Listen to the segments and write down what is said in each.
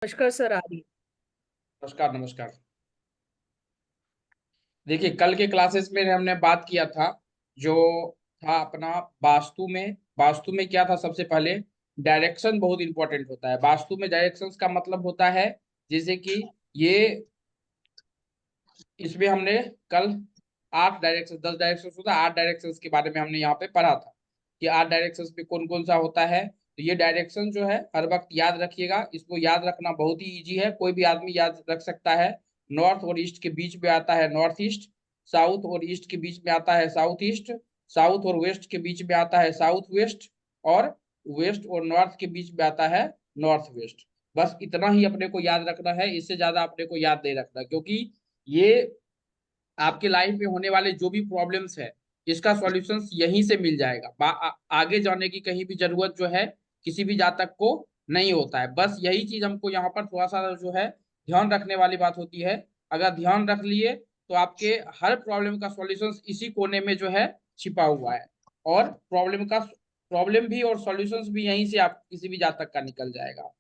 नमस्कार सर आदि। नमस्कार नमस्कार। देखिए, कल के क्लासेस में हमने बात किया था जो था अपना वास्तु में क्या था। सबसे पहले डायरेक्शन बहुत इंपॉर्टेंट होता है। वास्तु में डायरेक्शंस का मतलब होता है जैसे कि ये इसमें हमने कल 8 डायरेक्शन 10 डायरेक्शन होता है, 8 डायरेक्शंस के बारे में हमने यहाँ पे पढ़ा था कि 8 डायरेक्शंस में कौन कौन सा होता है। तो ये डायरेक्शन जो है हर वक्त याद रखिएगा। इसको याद रखना बहुत ही इजी है, कोई भी आदमी याद रख सकता है। नॉर्थ और ईस्ट के बीच में आता है नॉर्थ ईस्ट, साउथ और ईस्ट के बीच में आता है साउथ ईस्ट, साउथ और वेस्ट के बीच में आता है साउथ वेस्ट, और वेस्ट और नॉर्थ के बीच में आता है नॉर्थ वेस्ट। बस इतना ही अपने को याद रखना है, इससे ज्यादा अपने को याद नहीं रखना, क्योंकि ये आपके लाइफ में होने वाले जो भी प्रॉब्लम्स है इसका सॉल्यूशंस यहीं से मिल जाएगा। आगे जाने की कहीं भी जरूरत जो है किसी भी जातक को नहीं होता है। बस यही चीज हमको यहाँ पर थोड़ा सा जो है ध्यान रखने वाली बात होती है। अगर ध्यान रख लिए तो आपके हर प्रॉब्लम का सॉल्यूशंस इसी कोने में जो है छिपा हुआ है, और प्रॉब्लम भी और सॉल्यूशंस भी यहीं से आप किसी भी जातक का निकल जाएगा।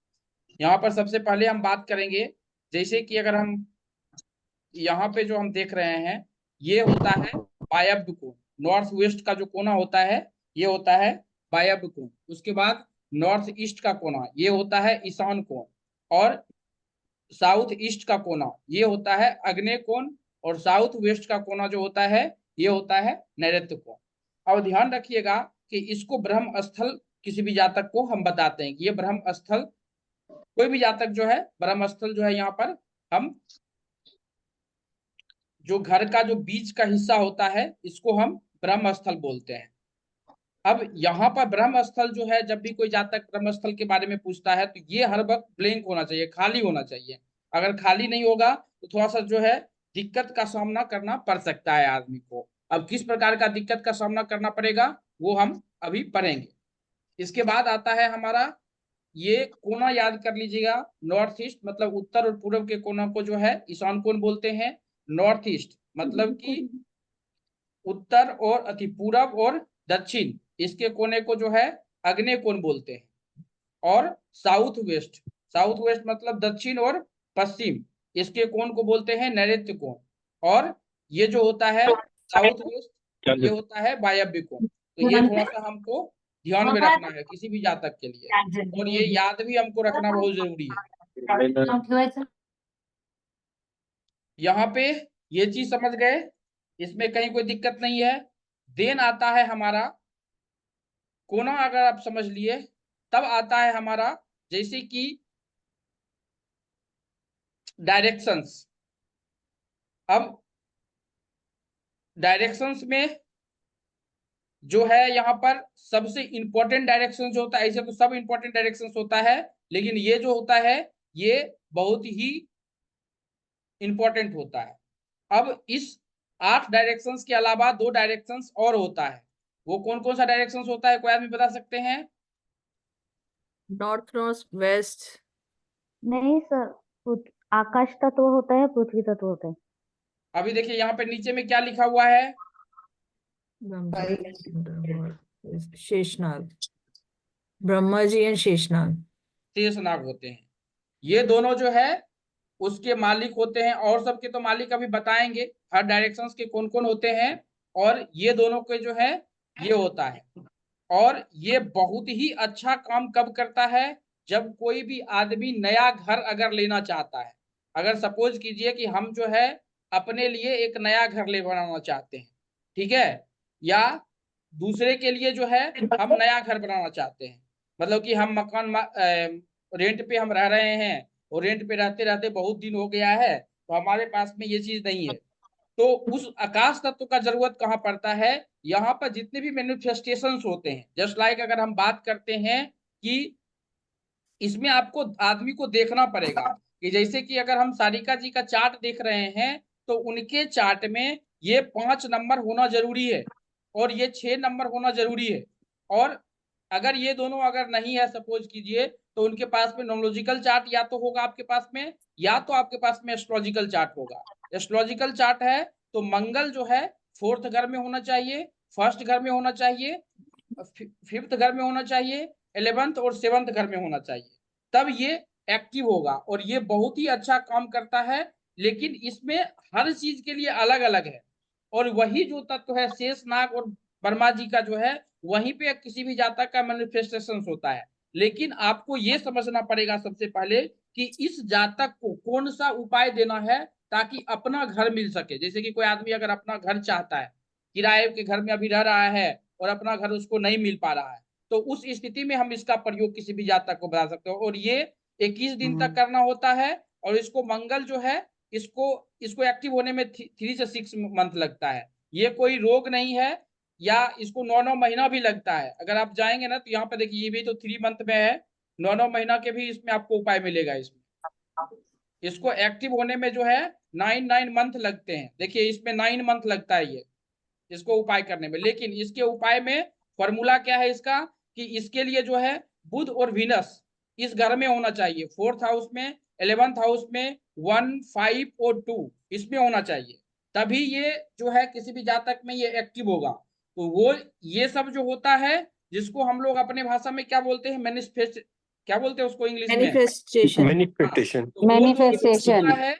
यहाँ पर सबसे पहले हम बात करेंगे, जैसे कि अगर हम यहाँ पे जो हम देख रहे हैं ये होता है वायव्य कोण। नॉर्थ वेस्ट का जो कोना होता है ये होता है वायव्य कोण। उसके बाद नॉर्थ ईस्ट का कोना ये होता है ईशान कोण, और साउथ ईस्ट का कोना ये होता है आग्नेय कोण, और साउथ वेस्ट का कोना जो होता है ये होता है नैऋत्य कोण। अब ध्यान रखिएगा कि इसको ब्रह्म स्थल किसी भी जातक को हम बताते हैं कि ये ब्रह्म स्थल, कोई भी जातक जो है ब्रह्म स्थल जो है यहाँ पर हम जो घर का जो बीच का हिस्सा होता है इसको हम ब्रह्म स्थल बोलते हैं। अब यहाँ पर ब्रह्म स्थल जो है, जब भी कोई जातक ब्रह्म स्थल के बारे में पूछता है तो ये हर वक्त ब्लैंक होना चाहिए, खाली होना चाहिए। अगर खाली नहीं होगा तो थोड़ा सा जो है दिक्कत का सामना करना पड़ सकता है आदमी को। अब किस प्रकार का दिक्कत का सामना करना पड़ेगा वो हम अभी पढ़ेंगे। इसके बाद आता है हमारा ये कोना, याद कर लीजिएगा। नॉर्थ ईस्ट मतलब उत्तर और पूर्व के कोना को जो है ईशान कोण बोलते हैं। नॉर्थ ईस्ट मतलब कि उत्तर और अति पूरब और दक्षिण, इसके कोने को जो है अग्नेय कोण बोलते हैं। और साउथ वेस्ट, साउथ वेस्ट मतलब दक्षिण और पश्चिम, इसके कोण को बोलते हैं नैऋत्य कोण। और ये जो होता है साउथ वेस्ट ये होता है वायव्य कोण। तो ये थोड़ा सा हमको ध्यान में रखना है किसी भी जातक के लिए, और ये याद भी हमको रखना बहुत जरूरी है। यहाँ पे ये चीज समझ गए, इसमें कहीं कोई दिक्कत नहीं है। देन आता है हमारा कोना, अगर आप समझ लिए तब आता है हमारा जैसे कि डायरेक्शंस। अब डायरेक्शंस में जो है यहाँ पर सबसे इंपॉर्टेंट डायरेक्शन जो होता है, ऐसे तो सब इंपॉर्टेंट डायरेक्शंस होता है लेकिन ये जो होता है ये बहुत ही इंपॉर्टेंट होता है। अब इस 8 डायरेक्शंस के अलावा 2 डायरेक्शंस और होता है। वो कौन कौन सा डायरेक्शंस होता है, कोई आदमी बता सकते हैं? North north west. नहीं सर, आकाश तत्व होता है, पृथ्वी तत्व होता है। अभी देखिए यहाँ पे नीचे में क्या लिखा हुआ है, शेषनाग। ब्रह्मा जी एंड शेषनाग। शेषनाग होते हैं। ये दोनों जो है उसके मालिक होते हैं, और सबके तो मालिक अभी बताएंगे हर डायरेक्शंस के कौन कौन होते हैं। और ये दोनों के जो है ये होता है। और ये बहुत ही अच्छा काम कब करता है, जब कोई भी आदमी नया घर अगर लेना चाहता है। अगर सपोज कीजिए कि हम जो है अपने लिए एक नया घर ले बनाना चाहते हैं, ठीक है, या दूसरे के लिए जो है हम नया घर बनाना चाहते हैं, मतलब कि हम रेंट पे हम रह रहे हैं और रेंट पे रहते रहते बहुत दिन हो गया है तो हमारे पास में ये चीज नहीं है। तो उस आकाश तत्व का जरूरत कहाँ पड़ता है, यहाँ पर जितने भी मैनिफेस्टेशंस होते हैं। जस्ट लाइक अगर हम बात करते हैं कि इसमें आपको आदमी को देखना पड़ेगा कि जैसे कि अगर हम सारिका जी का चार्ट देख रहे हैं तो उनके चार्ट में ये 5 नंबर होना जरूरी है और ये 6 नंबर होना जरूरी है। और अगर ये दोनों अगर नहीं है सपोज कीजिए तो उनके पास में नोमोलॉजिकल चार्ट या तो होगा आपके पास में, या तो आपके पास में एस्ट्रोलॉजिकल चार्ट होगा। एस्ट्रोलॉजिकल चार्ट है तो मंगल जो है फोर्थ घर में होना चाहिए, फर्स्ट घर में होना चाहिए, फिफ्थ घर में होना चाहिए, 11th और 7th घर में होना चाहिए, तब ये एक्टिव होगा और ये बहुत ही अच्छा काम करता है, लेकिन इसमें हर चीज के लिए अलग अलग है। और वही जो तत्व है शेषनाग और वर्मा जी का जो है, वहीं पे किसी भी जातक का मैनिफेस्टेशन होता है। लेकिन आपको ये समझना पड़ेगा सबसे पहले कि इस जातक को कौन सा उपाय देना है ताकि अपना घर मिल सके। जैसे कि कोई आदमी अगर अपना घर चाहता है, किराए के घर में अभी रह रहा है और अपना घर उसको नहीं मिल पा रहा है, तो उस स्थिति में हम इसका प्रयोग किसी भी जातक को बता सकते हो। और ये 21 दिन तक करना होता है। और इसको मंगल जो है, इसको इसको एक्टिव होने में 3 से 6 मंथ लगता है। ये कोई रोग नहीं है, या इसको 9 महीना भी लगता है। अगर आप जाएंगे ना तो यहाँ पे देखिए, ये भी तो 3 मंथ में है, 9 महीना के भी इसमें आपको उपाय मिलेगा। इसमें इसको एक्टिव होने में जो है 9 मंथ लगते हैं। देखिए इसमें 9 मंथ लगता है ये इसको उपाय करने में। लेकिन इसके उपाय में फॉर्मूला क्या है इसका, कि इसके लिए जो है बुध और विनस इस घर में होना चाहिए, 4th हाउस में, 11th हाउस में, 1, 5 और 2 इसमें होना चाहिए। तभी ये जो है किसी भी जातक में ये एक्टिव होगा। तो वो ये सब जो होता है, जिसको हम लोग अपने भाषा में क्या बोलते हैं, मैनिफेस्ट, क्या बोलते हैं उसको इंग्लिश में, मैनिफेस्टेशन। हाँ, मैनिफेस्टेशन। तो वो जो मैनिफेस्टेशन। होता है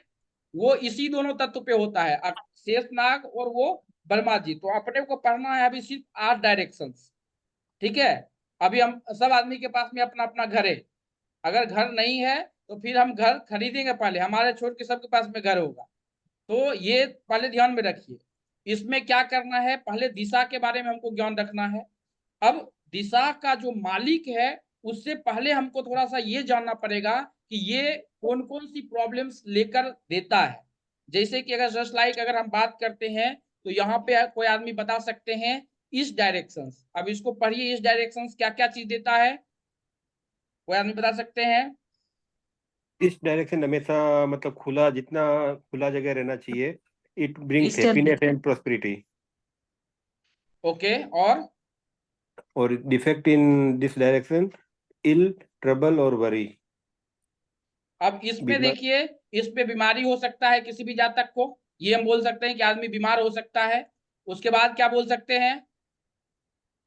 वो इसी दोनों तत्व पे होता है, शेषनाग और वो वर्मा जी। तो अपने को पढ़ना है अभी सिर्फ 8 डायरेक्शंस, ठीक है। अभी हम सब आदमी के पास में अपना अपना घर है। अगर घर नहीं है तो फिर हम घर खरीदेंगे, पहले हमारे छोड़ के सबके पास में घर होगा। तो ये पहले ध्यान में रखिए। इसमें क्या करना है, पहले दिशा के बारे में हमको ज्ञान रखना है। अब दिशा का जो मालिक है, उससे पहले हमको थोड़ा सा ये जानना पड़ेगा कि ये कौन कौन सी प्रॉब्लम्स लेकर देता है। जैसे कि अगर जस्ट लाइक अगर हम बात करते हैं, तो यहाँ पे कोई आदमी बता सकते हैं इस डायरेक्शन। अब इसको पढ़िए, इस डायरेक्शन क्या क्या चीज देता है, कोई आदमी बता सकते हैं। इस डायरेक्शन हमेशा मतलब खुला, जितना खुला जगह रहना चाहिए। It brings Eastern. Happiness and prosperity. Okay, और defect in this direction, ill, trouble और वरी। अब इसमें देखिए, इसमें बीमारी हो सकता है किसी भी जातक को, ये हम बोल सकते हैं कि आदमी बीमार हो सकता है। उसके बाद क्या बोल सकते हैं,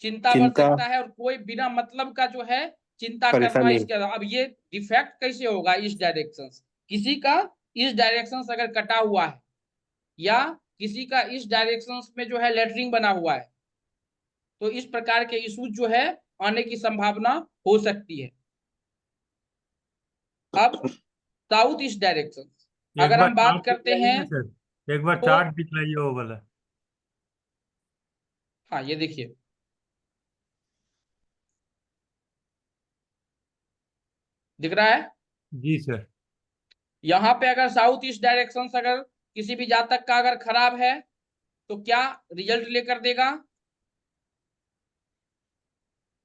चिंता बढ़ सकता है, और कोई बिना मतलब का जो है चिंता करना परेशानी। इसके। अब ये डिफेक्ट कैसे होगा, इस डायरेक्शन, किसी का इस डायरेक्शन अगर कटा हुआ है, या किसी का इस डायरेक्शन में जो है लेटरिंग बना हुआ है, तो इस प्रकार के इश्यूज जो है आने की संभावना हो सकती है। अब साउथ ईस्ट डायरेक्शन अगर हम बात करते हैं, एक बार तो चार्ट दिखलाइए वो वाला। हाँ ये देखिए, दिख रहा है। जी सर। यहाँ पे अगर साउथ ईस्ट डायरेक्शन अगर किसी भी जातक का अगर खराब है, तो क्या रिजल्ट लेकर देगा,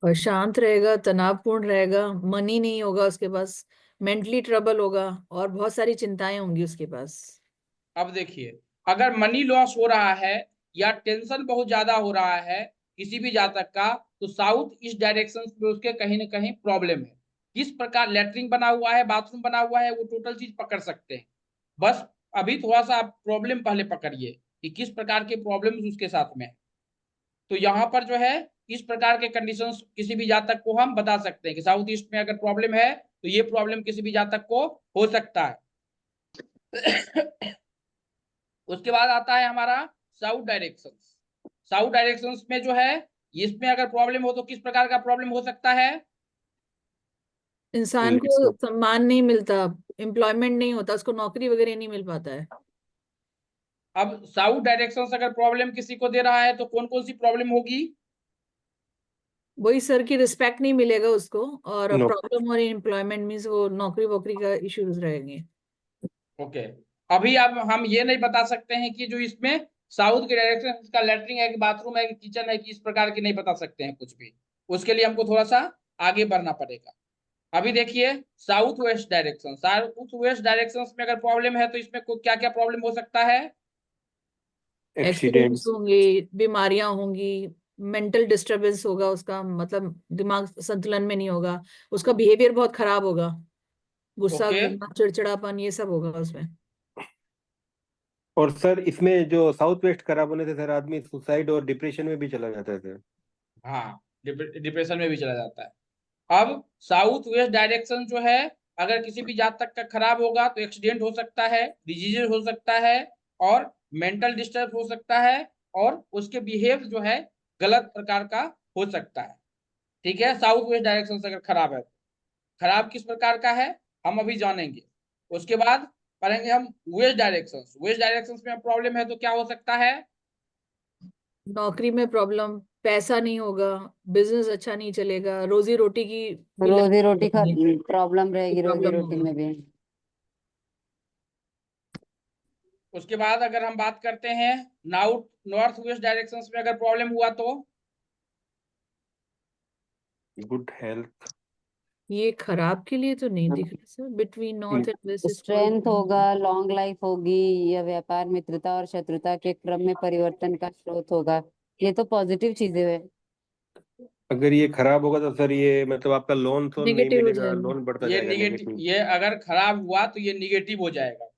और शांत रहेगा, तनावपूर्ण रहेगा, मनी नहीं होगा उसके पास, मेंटली ट्रबल होगा, और बहुत सारी चिंताएं होंगी उसके पास। अब देखिए, अगर मनी लॉस हो रहा है या टेंशन बहुत ज्यादा हो रहा है किसी भी जातक का, तो साउथ ईस्ट डायरेक्शन में उसके कहीं ना कहीं प्रॉब्लम है। किस प्रकार लेटरिन बना हुआ है, बाथरूम बना हुआ है, वो टोटल चीज पकड़ सकते हैं। बस अभी थोड़ा सा आप प्रॉब्लम पहले पकड़िए कि किस प्रकार के प्रॉब्लम्स उसके साथ में है। तो यहाँ पर जो है इस प्रकार के कंडीशंस किसी भी जातक को हम बता सकते हैं कि साउथ ईस्ट में अगर प्रॉब्लम है तो ये प्रॉब्लम किसी भी जातक को हो सकता है। उसके बाद आता है हमारा साउथ डायरेक्शन। साउथ डायरेक्शन में जो है, इसमें अगर प्रॉब्लम हो तो किस प्रकार का प्रॉब्लम हो सकता है, इंसान को सम्मान नहीं मिलता, एम्प्लॉयमेंट नहीं होता, उसको नौकरी वगैरह नहीं मिल पाता है। अब साउथ डायरेक्शन अगर प्रॉब्लम किसी को दे रहा है तो कौन कौन सी प्रॉब्लम होगी, वही सर की रिस्पेक्ट नहीं मिलेगा उसको, और नो। प्रॉब्लम और एम्प्लॉयमेंट मीन्स वो नौकरी वोकरी का इश्यूज रहेंगे। ओके। अभी अब हम ये नहीं बता सकते हैं कि जो इसमें साउथ के डायरेक्शन का लेटरिन है कि बाथरूम है कि किचन है कि इस प्रकार की नहीं बता सकते हैं कुछ भी। उसके लिए हमको थोड़ा सा आगे बढ़ना पड़ेगा। अभी देखिए south west direction, south west direction में अगर प्रॉब्लम है तो इसमें क्या क्या प्रॉब्लम हो सकता है, एक्सीडेंट्स होंगे, बीमारियां होंगी, मेंटल डिस्टरबेंस होगा, उसका मतलब दिमाग संतुलन में नहीं होगा, उसका बिहेवियर बहुत खराब होगा, गुस्सा ओके। करना, चिड़चिड़ापन, ये सब होगा उसमें। और सर इसमें जो साउथ वेस्ट खराब होने से सर आदमी सुसाइड और डिप्रेशन में भी चला जाता है सर। हाँ, डिप्रेशन में भी चला जाता है। अब साउथ वेस्ट डायरेक्शन जो है अगर किसी भी जातक का खराब होगा तो एक्सीडेंट हो सकता है, डिजीज हो सकता है, और मेंटल डिस्टर्ब हो सकता है, और उसके बिहेव जो है गलत प्रकार का हो सकता है। ठीक है, साउथ वेस्ट डायरेक्शन से अगर खराब है, खराब किस प्रकार का है हम अभी जानेंगे। उसके बाद पढ़ेंगे हम वेस्ट डायरेक्शंस। वेस्ट डायरेक्शंस में प्रॉब्लम है तो क्या हो सकता है? नौकरी में प्रॉब्लम, पैसा नहीं होगा, बिजनेस अच्छा नहीं चलेगा, रोजी रोटी की भी रोजी रोटी का लगेगी, प्रॉब्लम रहेगी, रोजी प्रॉब्लम रोटी होगा। में भी। उसके बाद अगर हम बात करते हैं नॉर्थ वेस्ट डायरेक्शंस में अगर प्रॉब्लम हुआ तो गुड हेल्थ, ये खराब के लिए तो नहीं दिख रहा sir, between north and west strength होगा, लॉन्ग लाइफ होगी, या व्यापार मित्रता और शत्रुता के क्रम में परिवर्तन का स्रोत होगा। ये तो पॉजिटिव चीजें है। अगर ये खराब होगा तो सर ये मतलब आपका लोन नहीं नेगेटिव हो मिलेगा, जाएगा। लोन बढ़ता ये जाएगा, निगेटिव, नेगेटिव। ये अगर खराब हुआ तो ये निगेटिव हो जाएगा।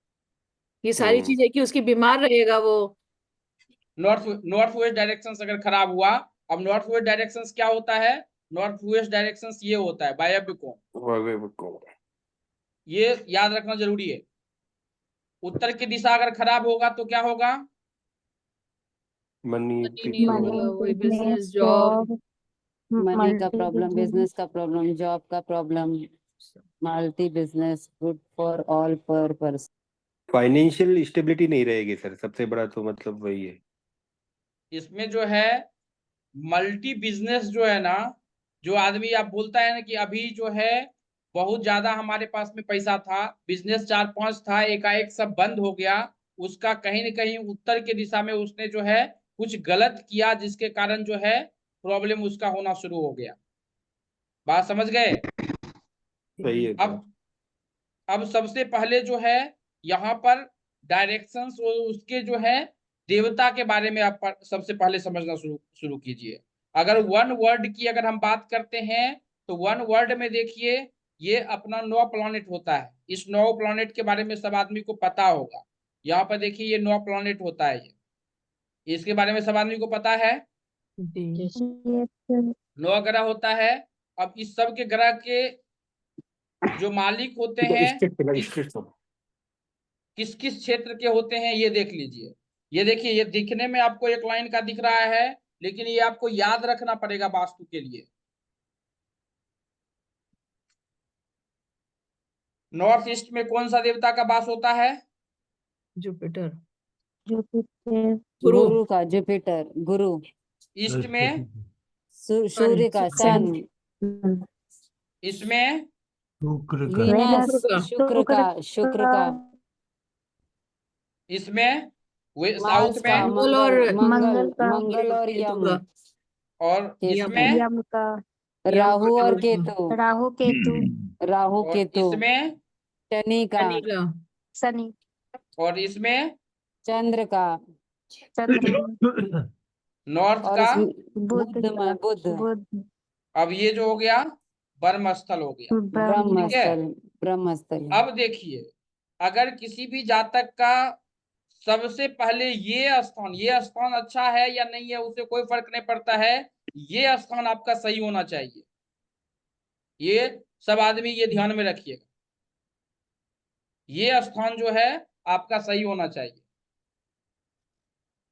ये सारी चीजें कि उसकी बीमार रहेगा वो। नॉर्थ वेस्ट डायरेक्शन अगर खराब हुआ, अब नॉर्थ वेस्ट डायरेक्शन क्या होता है? नॉर्थ वेस्ट डायरेक्शन ये होता है वायव्य कोण, ये याद रखना जरूरी है। उत्तर की दिशा अगर खराब होगा तो क्या होगा? मनी मनी नहीं मनी, होगा, वही business, business, job. Job, money का प्रॉब्लम, मल्टी बिजनेस का प्रॉब्लम, जॉब का problem, multi business, good for all purpose. Financial stability नहीं रहेगी सर, सबसे बड़ा तो मतलब वही है। इसमें जो है मल्टी बिजनेस जो है ना, जो आदमी आप बोलता है ना कि अभी जो है बहुत ज्यादा हमारे पास में पैसा था, बिजनेस 4-5 था, एकाएक सब बंद हो गया, उसका कहीं ना कहीं उत्तर की दिशा में उसने जो है कुछ गलत किया, जिसके कारण जो है प्रॉब्लम उसका होना शुरू हो गया। बात समझ गए? सही है सर। अब सबसे पहले जो है यहाँ पर डायरेक्शंस उसके जो है देवता के बारे में आप सबसे पहले समझना शुरू शुरू कीजिए। अगर वन वर्ड की अगर हम बात करते हैं तो वन वर्ड में देखिए ये अपना 9 प्लैनेट होता है। इस 9 प्लैनेट के बारे में सब आदमी को पता होगा। यहाँ पर देखिए ये 9 प्लैनेट होता है, ये इसके बारे में सब आदमी को पता है। जी। 9 ग्रह होता है। अब इस सब के ग्रह के जो मालिक होते हैं किस किस क्षेत्र के होते हैं ये देख लीजिए। ये देखिए, ये दिखने में आपको एक लाइन का दिख रहा है, लेकिन ये आपको याद रखना पड़ेगा वास्तु के लिए। नॉर्थ ईस्ट में कौन सा देवता का वास होता है? जुपिटर। जुपिटर, गुरु। गुरु का, जुपिटर, गुरु। ईस्ट में? सूर्य का, सन। इसमें? शुक्र का, वीनस, शुक्र का, शुक्र का। इसमें? वे मार्स साउथ का, में? मंगल और मंगल, का, मंगल और केतु यम। का। और केतु। इसमें? यम का, राहु और राहु का। केतु। राहु केतु, राहु और केतु। इसमें? शनि का, शनि का। शनि, और इसमें? चंद्र का, चंद्रमा, नॉर्थ और का? इसमें बुध बुध का, में, बुध। बुध, अब ये जो हो गया ब्रह्मस्थल हो गया। ब्रह्म, ठीक है। ब्रह्मस्थल, ब्रह्मस्थल। अब देखिए, अगर किसी भी जातक का सबसे पहले ये स्थान अच्छा है या नहीं है उसे कोई फर्क नहीं पड़ता है, ये स्थान आपका सही होना चाहिए। ये सब आदमी ये ध्यान में रखिएगा, ये स्थान जो है आपका सही होना चाहिए।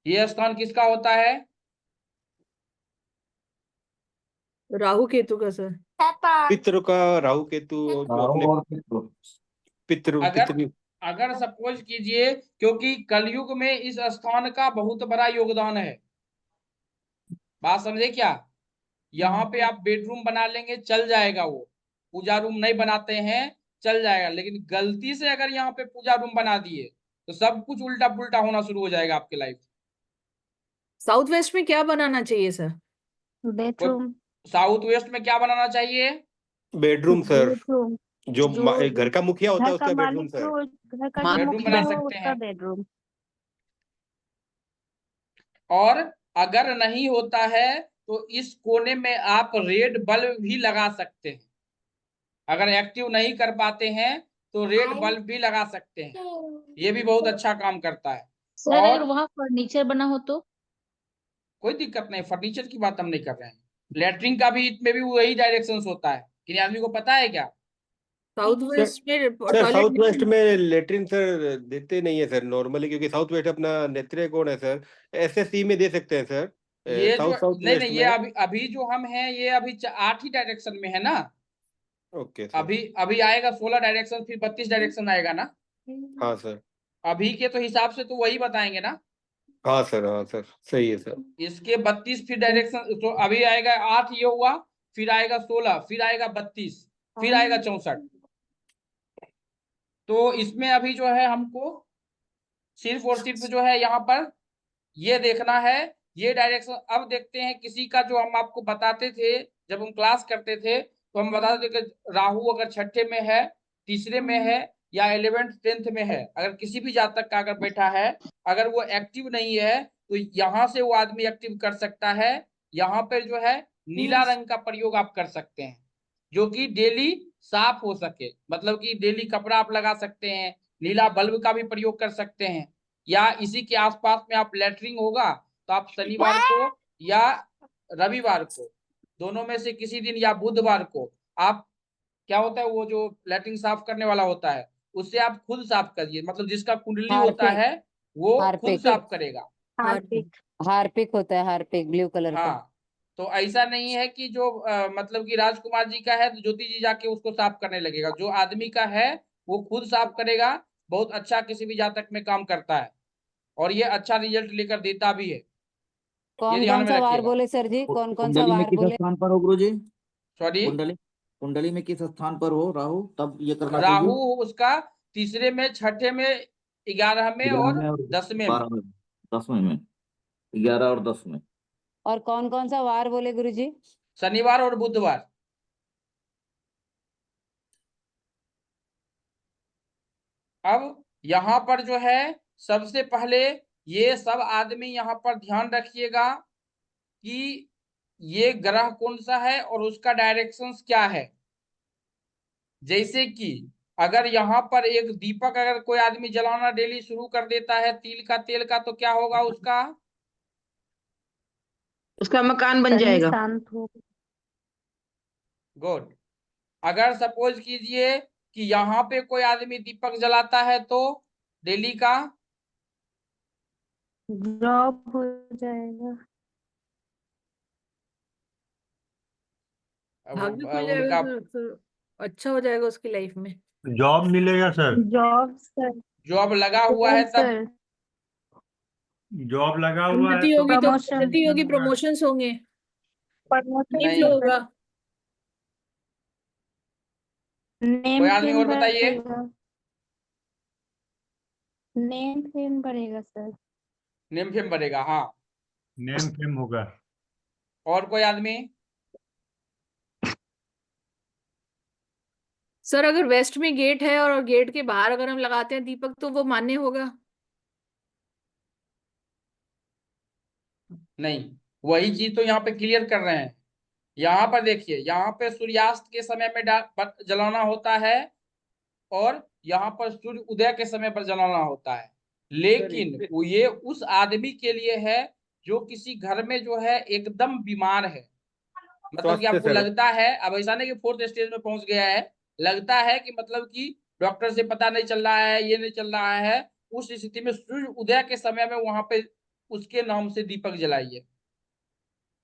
ये स्थान किसका होता है? राहु केतु का सर। पितरों का, राहु केतु, जो अपने पितृ अगर पितृ अगर सपोज कीजिए, क्योंकि कलयुग में इस स्थान का बहुत बड़ा योगदान है। बात समझे क्या? यहाँ पे आप बेडरूम बना लेंगे चल जाएगा, वो पूजा रूम नहीं बनाते हैं चल जाएगा, लेकिन गलती से अगर यहाँ पे पूजा रूम बना दिए तो सब कुछ उल्टा पुल्टा होना शुरू हो जाएगा आपके लाइफ। साउथ वेस्ट में क्या बनाना चाहिए सर? बेडरूम, साउथ वेस्ट में क्या बनाना चाहिए? बेडरूम सर, बेडरूम, जो जो घर का मुखिया होता है घर का उसका बेडरूम मालिक, सर। जो घर का जो बेडरूम मुखिया बना हो सकते उसका हैं। बेडरूम। और अगर नहीं होता है तो इस कोने में आप रेड बल्ब भी लगा सकते हैं। अगर एक्टिव नहीं कर पाते हैं तो रेड बल्ब भी लगा सकते हैं, ये भी बहुत अच्छा काम करता है। सर और अगर वहां फर्नीचर बना हो तो? कोई दिक्कत नहीं, फर्नीचर की बात हम नहीं कर रहे हैं। लेटरिन का भी इसमें भी वही डायरेक्शंस होता है, किसी आदमी को पता है क्या? साउथ वेस्ट में सर टॉयलेट साउथ वेस्ट में लेटरिन सर देते नहीं है सर नॉर्मली, क्योंकि साउथ वेस्ट अपना नेत्रेकोण है सर। एसएससी में दे सकते हैं सर, ये जो साउथ नहीं वेस्ट नहीं, ये में। अभी अभी जो हम हैं ये अभी 8 ही डायरेक्शन में है ना। Okay sir. अभी अभी आएगा 16 डायरेक्शन, फिर 32 डायरेक्शन आएगा ना। हाँ सर। अभी के तो हिसाब से तो वही बताएंगे ना। हाँ सर सही है सर। इसके 32 फिर डायरेक्शन, तो अभी आएगा 8 ये हुआ, फिर आएगा 16, फिर आएगा 32, फिर आएगा 64। तो इसमें अभी जो है हमको सिर्फ और सिर्फ जो है यहाँ पर ये देखना है ये डायरेक्शन। अब देखते हैं किसी का, जो हम आपको बताते थे जब हम क्लास करते थे, तो हम बताते थे कि राहु अगर छठे में है, तीसरे में है, या 11th 10th में है, अगर किसी भी जातक का अगर बैठा है, अगर वो एक्टिव नहीं है तो यहाँ से वो आदमी एक्टिव कर सकता है। यहाँ पर जो है नीला रंग का प्रयोग आप कर सकते हैं, जो कि डेली साफ हो सके, मतलब कि डेली कपड़ा आप लगा सकते हैं। नीला बल्ब का भी प्रयोग कर सकते हैं, या इसी के आसपास में आप लेटरिंग होगा तो आप शनिवार को या रविवार को, दोनों में से किसी दिन, या बुधवार को आप, क्या होता है वो जो लेटरिंग साफ करने वाला होता है, उससे आप खुद साफ करिए। मतलब जिसका कुंडली होता हार्पिक है वो खुद हार्पिक साफ करेगा। हार्पिक। हार्पिक होता है, हार्पिक ब्लू कलर का। हाँ, तो ऐसा नहीं है कि जो मतलब कि राजकुमार जी का है तो ज्योति जी जाके उसको साफ करने लगेगा। जो आदमी का है वो खुद साफ करेगा। बहुत अच्छा किसी भी जातक में काम करता है, और ये अच्छा रिजल्ट लेकर देता भी है, ये कौन ध्यान कौन में सा वार रखिएगा। बोले सर जी, कौन कौन सा कुंडली में वार किस बोले? स्थान पर हो गुरुजी? सॉरी, कुंडली कुंडली में किस स्थान पर हो राहु, तब ये करना राहु चाहिए। उसका तीसरे में, छठे में, 11 में 11 और में और 10वें में। 12 में, 10वें में, 11 और 10 में। और कौन कौन सा वार बोले गुरुजी? शनिवार और बुधवार। अब यहाँ पर जो है सबसे पहले ये सब आदमी यहाँ पर ध्यान रखिएगा कि ये ग्रह कौन सा है और उसका डायरेक्शंस क्या है। जैसे कि अगर यहाँ पर एक दीपक अगर कोई आदमी जलाना डेली शुरू कर देता है तिल का तेल का, तो क्या होगा उसका? उसका मकान बन शनि जाएगा। शांत हो। गुड। अगर सपोज कीजिए कि यहाँ पे कोई आदमी दीपक जलाता है तो डेली का जॉब हो जाएगा। भाग्य खुल जाएगा उनका सर, तो अच्छा हो जाएगा उसकी लाइफ में। जॉब मिलेगा सर। Job sir. जॉब लगा हुआ है तब सर जॉब लगा हुआ है उन्नति तो होगी तो प्रमोशन। उन्नति होगी, प्रमोशंस होंगे, प्रमोशन नहीं नहीं। फ्लो होगा। नेम कोई आदमी फेम और बताइए। बढ़ेगा। नेम फेम बढ़ेगा सर। नेम फेम बढ़ेगा, हाँ। नेम फेम होगा। और कोई आदमी? सर अगर वेस्ट में गेट है और गेट के बाहर अगर हम लगाते हैं दीपक तो वो मान्य होगा? नहीं, वही चीज तो यहाँ पे क्लियर कर रहे हैं। यहाँ पर देखिए, यहाँ पे सूर्यास्त के समय में जलाना होता है, और यहाँ पर सूर्य उदय के समय पर जलाना होता है। लेकिन वो ये उस आदमी के लिए है जो किसी घर में जो है एकदम बीमार है। मतलब कि स्वास्थ्य आपको सर। लगता है, अब ऐसा नहीं कि 4th स्टेज में पहुंच गया है, लगता है कि मतलब कि डॉक्टर से पता नहीं चल रहा है, ये नहीं चल रहा है, उस स्थिति में सूर्य उदय के समय में वहां पे उसके नाम से दीपक जलाइए।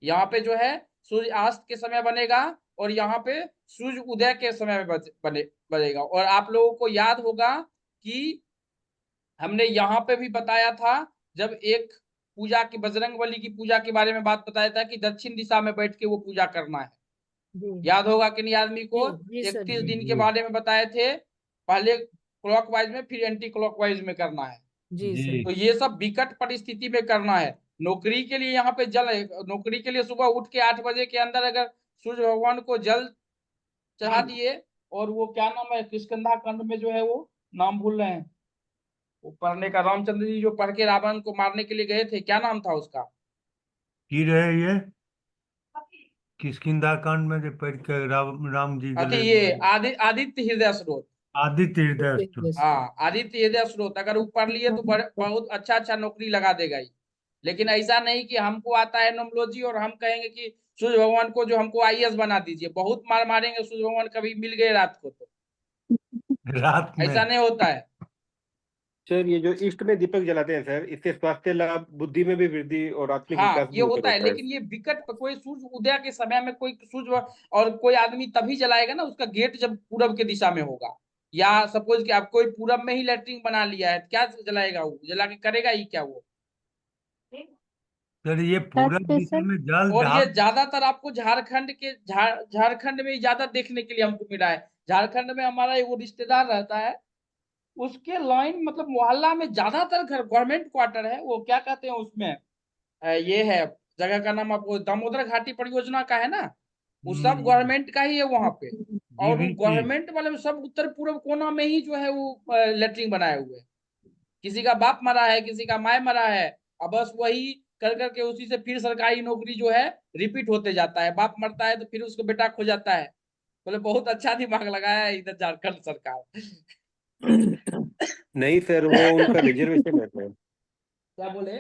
यहाँ पे जो है सूर्यास्त के समय बनेगा, और यहाँ पे सूर्य उदय के समय में बनेगा। और आप लोगों को याद होगा कि हमने यहाँ पे भी बताया था, जब एक पूजा की, बजरंगबली की पूजा के बारे में बात बताया था कि दक्षिण दिशा में बैठ के वो पूजा करना है। जी याद होगा कि नहीं आदमी को? जी सर 31 जी दिन के जी बारे में बताए थे, पहले क्लॉकवाइज में फिर एंटी क्लॉकवाइज में करना है। जी जी सर। तो ये सब विकट परिस्थिति में करना है। नौकरी के लिए यहाँ पे नौकरी के लिए सुबह उठ के 8 बजे के अंदर अगर सूर्य भगवान को जल चढ़ा दिए, और वो क्या नाम है, किष्किंधा कांड में जो है वो नाम भूल रहे हैं, वो पढ़ने का, रामचंद्र जी जो पढ़ के रावण को मारने के लिए गए थे, क्या नाम था उसका? की रहे ये किष्किंधा कांड में जो पढ़ के राम जी अति गले ये आदित्य हृदय स्रोत। आदित्य हृदय स्तोत्र। हाँ, आदित्य हृदय स्रोत अगर वो पढ़ लिए तो बहुत अच्छा अच्छा नौकरी लगा देगा ही। लेकिन ऐसा नहीं कि हमको आता है नोमोलॉजी और हम कहेंगे कि सूर्य भगवान को जो हमको आईएएस बना दीजिए, बहुत मार मारेंगे सूर्य भगवान, कभी मिल गए रात को तो रात में। ऐसा नहीं होता है। सर ये जो ईस्ट में दीपक जलाते हैं सर, इससे स्वास्थ्य लाभ, बुद्धि में भी वृद्धि और आत्मिक हाँ विकास भी ये ऊपर होता है, होता है। लेकिन ये विकट कोई सूर्य उदय के समय में कोई सूर्य और कोई आदमी तभी जलाएगा ना, उसका गेट जब पूरब के दिशा में होगा, या सपोज कि आप कोई पूरब में ही लेटरिन बना लिया है, क्या जलाएगा वो, जला के करेगा ही क्या वो। सर ये छत पूरब पे दिशा सर। में जल और ये ढाल। ज्यादातर आपको झारखंड में ही ज्यादा देखने के लिए हमको मिला है। झारखंड में हमारा वो रिश्तेदार रहता है, उसके लाइन मतलब मोहल्ला में ज्यादातर घर गवर्नमेंट क्वार्टर है, वो क्या कहते हैं उसमें, ये है जगह का नाम आपको दामोदर घाटी परियोजना का है ना, वो सब गवर्नमेंट का ही है वहां पे। और वो डीवीसी। गवर्नमेंट वाले में सब उत्तर पूर्व कोना में ही जो है वो लेटरिन बनाए हुए हैं। किसी का बाप मरा है, किसी का माय मरा है, अब बस वही कर करके उसी से फिर सरकारी नौकरी जो है रिपीट होते जाता है। बाप मरता है तो फिर उसको बेटा खो जाता है। बोले बहुत अच्छा दिमाग लगाया है इधर झारखंड सरकार। नहीं सर, वो उनका रिजर्वेशन है सर। क्या बोले?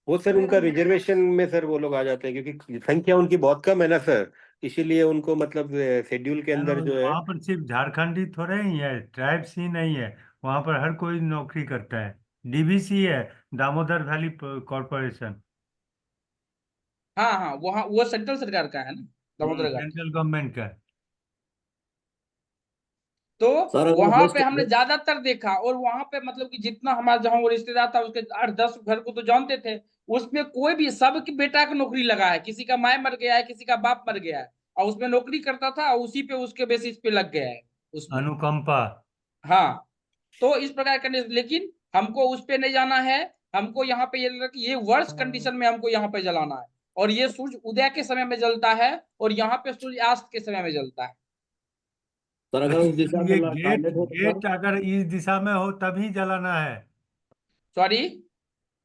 वो सर उनका रिजर्वेशन में सर वो लोग आ जाते हैं, क्योंकि संख्या उनकी बहुत कम है ना सर, इसीलिए उनको मतलब शेड्यूल के अंदर जो है। वहां पर सिर्फ झारखंडी थोड़े ही है, ट्राइब्स ही नहीं है, वहां पर हर कोई नौकरी करता है। डीवीसी है, दामोदर वैली कॉरपोरेशन। हाँ हाँ, वहाँ वो सेंट्रल सरकार का है ना दामोदर घाटी। सेंट्रल गवर्नमेंट का। तो सर अगर वहां वेस्ट पे हमने ज्यादातर देखा, और वहां पे मतलब कि जितना हमारा जहाँ वो रिश्तेदार था उसके 8-10 घर को तो जानते थे, उसमें कोई भी सबके बेटा का नौकरी लगा है, किसी का माय मर गया है, किसी का बाप मर गया है, और उसमें नौकरी करता था, और उसी पे उसके बेसिस पे लग गया है उसमें। अनुकंपा। हाँ, तो इस प्रकार का लेकिन हमको उस पे नहीं जाना है। हमको यहाँ पे ये लगा कि ये वर्ष कंडीशन में हमको यहाँ पे जलाना है, और ये सूर्य उदय के समय में जलता है, और यहाँ पे सूर्यास्त के समय में जलता है। सर अगर उस दिशा में ये गेट टॉयलेट हो तो गेट सर। अगर इस दिशा में हो तभी जलाना है। सॉरी,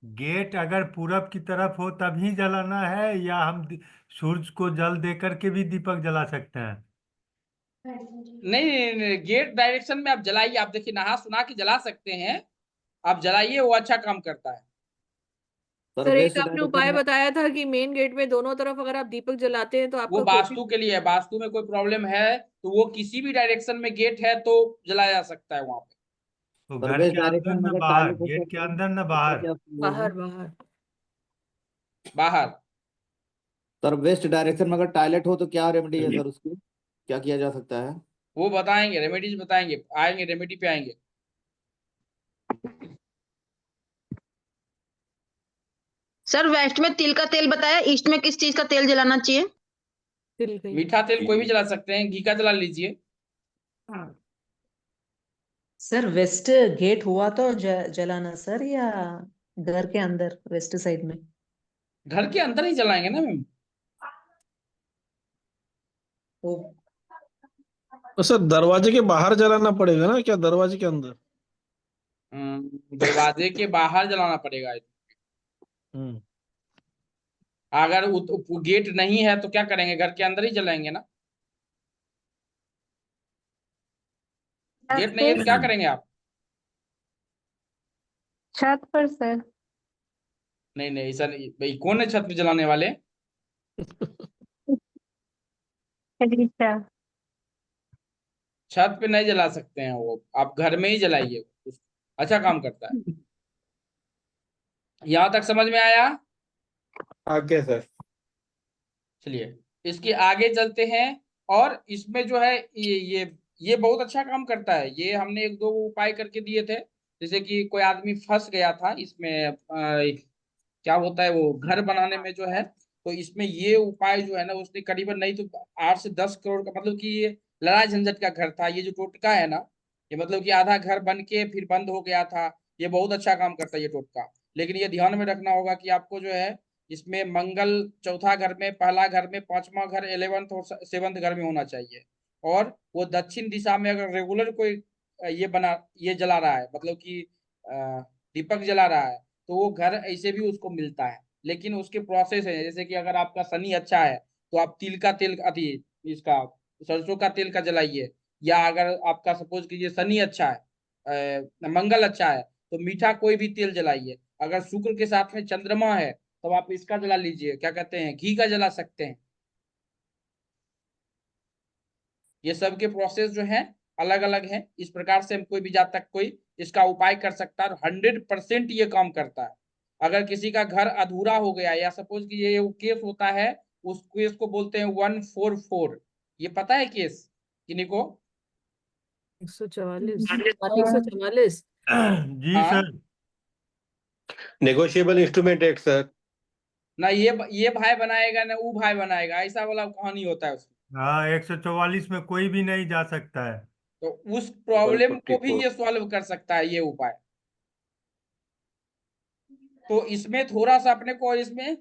गेट अगर पूरब की तरफ हो तभी जलाना है, या हम सूरज को जल दे करके भी दीपक जला सकते हैं? नहीं, गेट डायरेक्शन में आप जलाइए, आप देखिए नहा सुना के जला सकते हैं, आप जलाइए, वो अच्छा काम करता है। सर सर एक वेस्ट आपने डायरेक्शन उपाय में। बताया था कि मेन गेट में दोनों तरफ अगर आप दीपक जलाते हैं तो वो आपका कोई वास्तु के लिए है, वास्तु में कोई प्रॉब्लम है तो वो किसी भी डायरेक्शन में गेट है तो जलाया जा सकता है वहां पे। तो सर घर वेस्ट के डायरेक्शन अंदर में न अगर बाहर, टॉयलेट हो गेट के तो अंदर न उसका बाहर। क्या सही बाहर होगा? बाहर। बाहर। सर वेस्ट डायरेक्शन में अगर टॉयलेट हो तो क्या रेमेडी है सर उसकी, क्या किया जा सकता है? वो बताएंगे, रेमेडीज बताएंगे, आएंगे रेमेडी पे आएंगे। सर वेस्ट में तिल का तेल बताया, ईस्ट में किस चीज का तेल जलाना चाहिए? तिल गई। मीठा तेल कोई भी जला सकते हैं, घी का जला लीजिए। सर वेस्ट गेट हुआ तो जलाना सर, या घर के अंदर वेस्ट साइड में? घर के अंदर ही जलाएंगे ना मैम। वो तो सर दरवाजे के बाहर जलाना पड़ेगा ना, क्या दरवाजे के अंदर? दरवाजे के बाहर जलाना पड़ेगा। हम्म। अगर गेट नहीं है तो क्या करेंगे, घर के अंदर ही जलाएंगे ना। गेट नहीं है तो क्या करेंगे आप? छत पर सर। नहीं नहीं, ऐसा नहीं भाई, कौन है छत पे जलाने वाले? अच्छा। छत पे नहीं जला सकते हैं वो, आप घर में ही जलाइए, अच्छा काम करता है। यहां तक समझ में आया? आगे सर। चलिए इसके आगे चलते हैं। और इसमें जो है ये बहुत अच्छा काम करता है। ये हमने 1-2 उपाय करके दिए थे, जैसे कि कोई आदमी फंस गया था इसमें, क्या होता है वो घर बनाने में जो है, तो इसमें ये उपाय जो है ना उसने करीबन नहीं तो 8 से 10 करोड़ का, मतलब कि ये लड़ाई झंझट का घर था। ये जो टोटका है ना, ये मतलब कि आधा घर बन के फिर बंद हो गया था। ये बहुत अच्छा काम करता है ये टोटका, लेकिन ये ध्यान में रखना होगा कि आपको जो है इसमें मंगल चौथा घर में, पहला घर में, पांचवा घर 11th और 7th घर में होना चाहिए। और वो दक्षिण दिशा में अगर रेगुलर कोई ये जला रहा है, मतलब कि दीपक जला रहा है, तो वो घर ऐसे भी उसको मिलता है। लेकिन उसके प्रोसेस है, जैसे कि अगर आपका शनि अच्छा है तो आप तिल का तेल अति इसका सरसों का तेल का जलाइए। या अगर आपका सपोज कीजिए शनि अच्छा है, मंगल अच्छा है, तो मीठा कोई भी तेल जलाइए। अगर शुक्र के साथ में चंद्रमा है तो आप इसका जला लीजिए, क्या कहते हैं, घी का जला सकते हैं। ये सब के प्रोसेस जो है अलग अलग हैं। इस प्रकार से हम कोई भी जातक कोई इसका उपाय कर सकता है और 100% ये काम करता है। अगर किसी का घर अधूरा हो गया या सपोज कि ये केस होता है, उस केस को बोलते हैं 144। ये पता है केस किन्हीं को? 144 144। जी हाँ sir. Negotiable instrument act sir. ना, ये भाई बनाएगा ना वो भाई बनाएगा, ऐसा वाला कहानी होता है उसमें। हाँ 144 में कोई भी नहीं जा सकता है। तो उस प्रॉब्लम को भी 144 ये सॉल्व कर सकता है ये उपाय। तो इसमें थोड़ा सा अपने को इसमें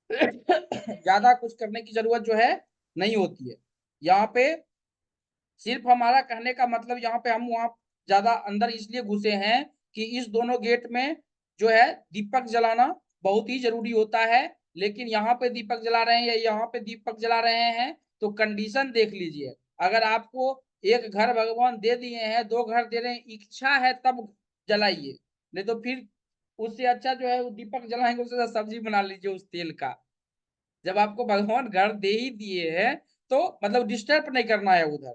ज्यादा कुछ करने की जरूरत जो है नहीं होती है। यहाँ पे सिर्फ हमारा कहने का मतलब, यहाँ पे हम वहां ज्यादा अंदर इसलिए घुसे हैं कि इस दोनों गेट में जो है दीपक जलाना बहुत ही जरूरी होता है। लेकिन यहाँ पे दीपक जला रहे हैं या यहाँ पे दीपक जला रहे हैं तो कंडीशन देख लीजिए। अगर आपको एक घर भगवान दे दिए हैं, 2 घर दे रहे हैं, इच्छा है तब जलाइए, नहीं तो फिर उससे अच्छा जो है वो दीपक जलाएंगे उससे सब्जी बना लीजिए उस तेल का। जब आपको भगवान घर दे ही दिए हैं तो मतलब डिस्टर्ब नहीं करना है उधर।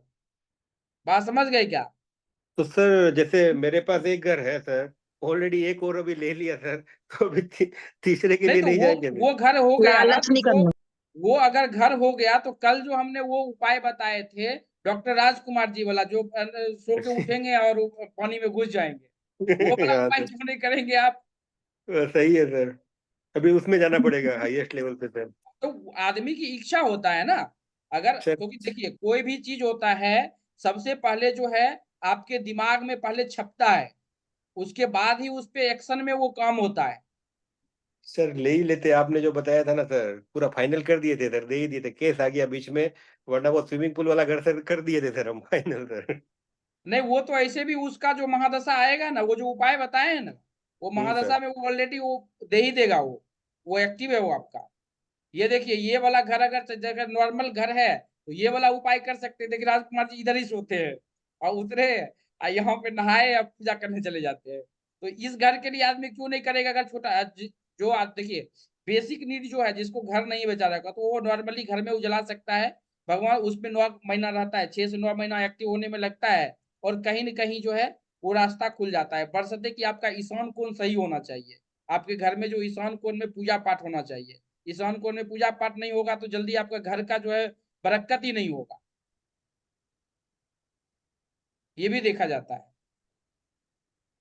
बात समझ गए क्या? तो सर जैसे मेरे पास एक घर है सर, ऑलरेडी एक और अभी ले लिया सर, तो अभी तीसरे के नहीं लिए तो नहीं जाएंगे फिर? वो घर हो गया ना, लालच तो नहीं करना। वो अगर घर हो गया तो कल जो हमने वो उपाय बताए थे डॉक्टर राजकुमार जी वाला, जो सो के उठेंगे और पानी में घुस जाएंगे, वो वाला हाँ उपाय सर, क्यों नहीं करेंगे आप? सही है सर। अभी उसमें जाना पड़ेगा हाईएस्ट लेवल पे सर। तो आदमी की इच्छा होता है ना। अगर सर क्योंकि देखिए कोई भी चीज होता है सबसे पहले जो है आपके दिमाग में पहले छपता है, उसके बाद ही उस पे एक्शन में वो काम होता है। सर ले ही लेते, आपने जो बताया था ना सर, पूरा फाइनल कर दिए थे सर, दे ही दिए थे, केस आ गया बीच में, वरना वो स्विमिंग पूल वाला घर सर कर दिए थे सर हम फाइनल सर। नहीं वो तो ऐसे भी उसका जो महादशा आएगा ना, वो जो उपाय बताए हैं ना, वो सर। महादशा में वो ऑलरेडी वो दे ही देगा, वो एक्टिव है वो आपका। ये देखिए ये वाला घर अगर नॉर्मल घर है तो ये वाला उपाय कर सकते हैं। देखिए राजकुमार जी इधर ही सोते हैं और उतरे और यहाँ पे नहाए या पूजा करने चले जाते हैं। तो इस घर के लिए आदमी क्यों नहीं करेगा? अगर छोटा जो आज देखिए बेसिक नीड जो है, जिसको घर नहीं बेचा रहेगा तो वो नॉर्मली घर में उजला सकता है। भगवान उसमें 9 महीना रहता है, 6 से 9 महीना एक्टिव होने में लगता है और कहीं न कहीं जो है वो रास्ता खुल जाता है। बशर्ते कि आपका ईशान कोण सही होना चाहिए। आपके घर में जो ईशान कोण में पूजा पाठ होना चाहिए। ईशान कोण में पूजा पाठ नहीं होगा तो जल्दी आपका घर का जो है बरकत ही नहीं होगा। ये भी देखा जाता है।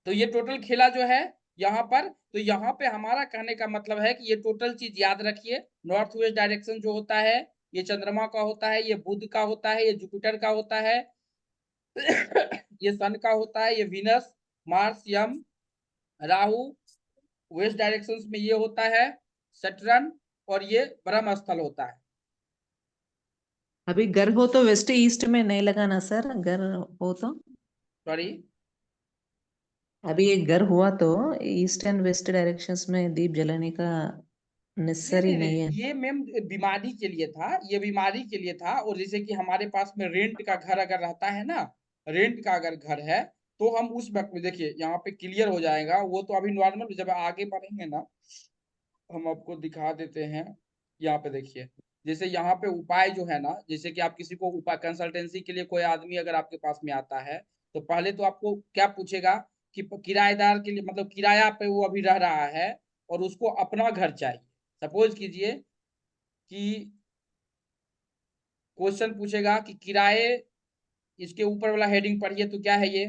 तो ये टोटल खेला जो है यहाँ पर, तो यहाँ पे हमारा कहने का मतलब है कि ये टोटल चीज याद रखिए। नॉर्थ वेस्ट डायरेक्शन जो होता है ये चंद्रमा का होता है, ये बुध का होता है, ये जुपिटर का होता है, ये सन का होता है, ये विनस, मार्स, यम, राहु। वेस्ट डायरेक्शन में ये होता है सैटर्न और ये ब्रह्म स्थल होता है। अभी घर हो तो वेस्ट ईस्ट में नहीं लगाना सर, घर हो तो। सॉरी, अभी एक घर हुआ तो ईस्ट एंड वेस्ट डायरेक्शंस में दीप जलाने का नेसेसरी नहीं है। ये मैम बीमारी के लिए था, ये बीमारी के लिए था। और जैसे कि हमारे पास में रेंट का घर अगर रहता है ना, रेंट का अगर घर है तो हम उस वक्त में देखिए यहाँ पे क्लियर हो जाएगा। वो तो अभी नॉर्मल, जब आगे बढ़ेंगे ना हम आपको दिखा देते हैं। यहाँ पे देखिए जैसे यहाँ पे उपाय जो है ना, जैसे कि आप किसी को उपाय कंसल्टेंसी के लिए कोई आदमी अगर आपके पास में आता है तो पहले तो आपको क्या पूछेगा कि किराएदार के लिए मतलब किराया पे वो अभी रह रहा है और उसको अपना घर चाहिए। सपोज कीजिए कि क्वेश्चन पूछेगा कि किराए, इसके ऊपर वाला हेडिंग पढ़िए तो क्या है ये?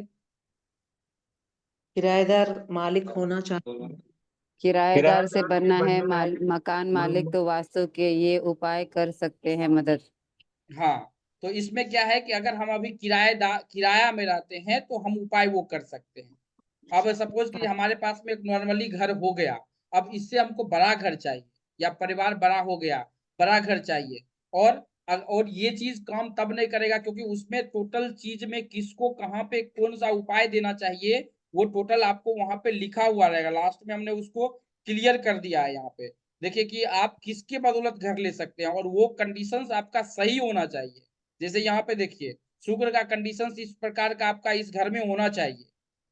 किराएदार मालिक होना चाहिए। किराएदार से बनना है मकान मालिक तो वास्तु के ये उपाय कर सकते हैं मदद। हाँ, तो इसमें क्या है कि अगर हम अभी किराया में रहते हैं तो हम उपाय वो कर सकते हैं। अब सपोज कि हमारे पास में एक नॉर्मली घर हो गया, अब इससे हमको बड़ा घर चाहिए या परिवार बड़ा हो गया, बड़ा घर चाहिए। और ये चीज काम तब नहीं करेगा क्योंकि उसमें टोटल चीज में किसको कहाँ पे कौन सा उपाय देना चाहिए वो टोटल आपको वहां पे लिखा हुआ रहेगा। लास्ट में हमने उसको क्लियर कर दिया है यहाँ पे। देखिए कि आप किसके बदौलत घर ले सकते हैं और वो कंडीशंस आपका सही होना चाहिए। जैसे यहाँ पे देखिए शुक्र का कंडीशंस इस प्रकार का आपका इस घर में होना चाहिए।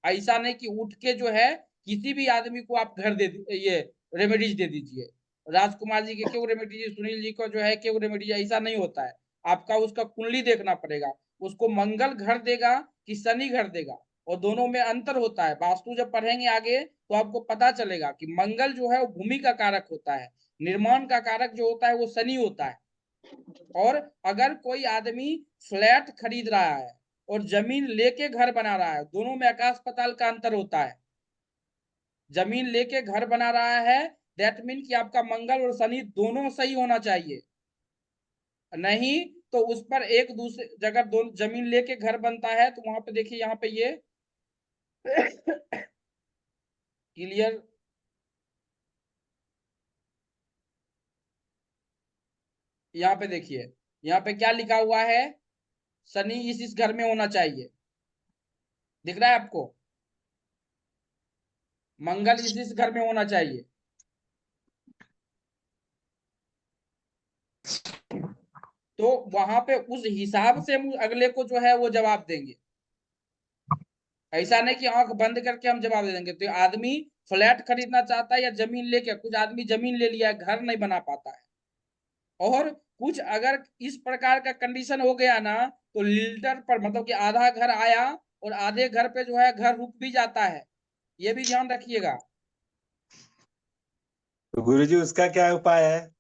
ऐसा नहीं कि उठ के जो है किसी भी आदमी को आप घर दे ये रेमेडीज दे दीजिए। राजकुमार जी के क्यों रेमेडीज, सुनील जी को जो है क्यों रेमेडीज, ऐसा नहीं होता है। आपका उसका कुंडली देखना पड़ेगा। उसको मंगल घर देगा कि शनि घर देगा, और दोनों में अंतर होता है। वास्तु जब पढ़ेंगे आगे तो आपको पता चलेगा कि मंगल जो है वो भूमि का कारक होता है, निर्माण का कारक जो होता है वो शनि होता है। और अगर कोई आदमी फ्लैट खरीद रहा है और जमीन लेके घर बना रहा है, दोनों में आकाश पाताल का अंतर होता है। जमीन लेके घर बना रहा है दैट मीन कि आपका मंगल और शनि दोनों सही होना चाहिए, नहीं तो उस पर एक दूसरे जगह दोनों जमीन लेके घर बनता है तो वहां पे देखिए, यहाँ पे ये क्लियर, यहाँ पे देखिए, यहाँ पे क्या लिखा हुआ है, शनि इस घर में होना चाहिए, दिख रहा है आपको, मंगल इस घर में होना चाहिए। तो वहां पे उस हिसाब से हम अगले को जो है वो जवाब देंगे, ऐसा नहीं कि आंख बंद करके हम जवाब दे देंगे। तो आदमी फ्लैट खरीदना चाहता है या जमीन लेके, कुछ आदमी जमीन ले लिया है, घर नहीं बना पाता है, और कुछ अगर इस प्रकार का कंडीशन हो गया ना तो लिल्टर पर मतलब कि आधा घर आया और आधे घर पे जो है घर रुक भी जाता है, ये भी ध्यान रखिएगा। तो गुरुजी उसका क्या उपाय है?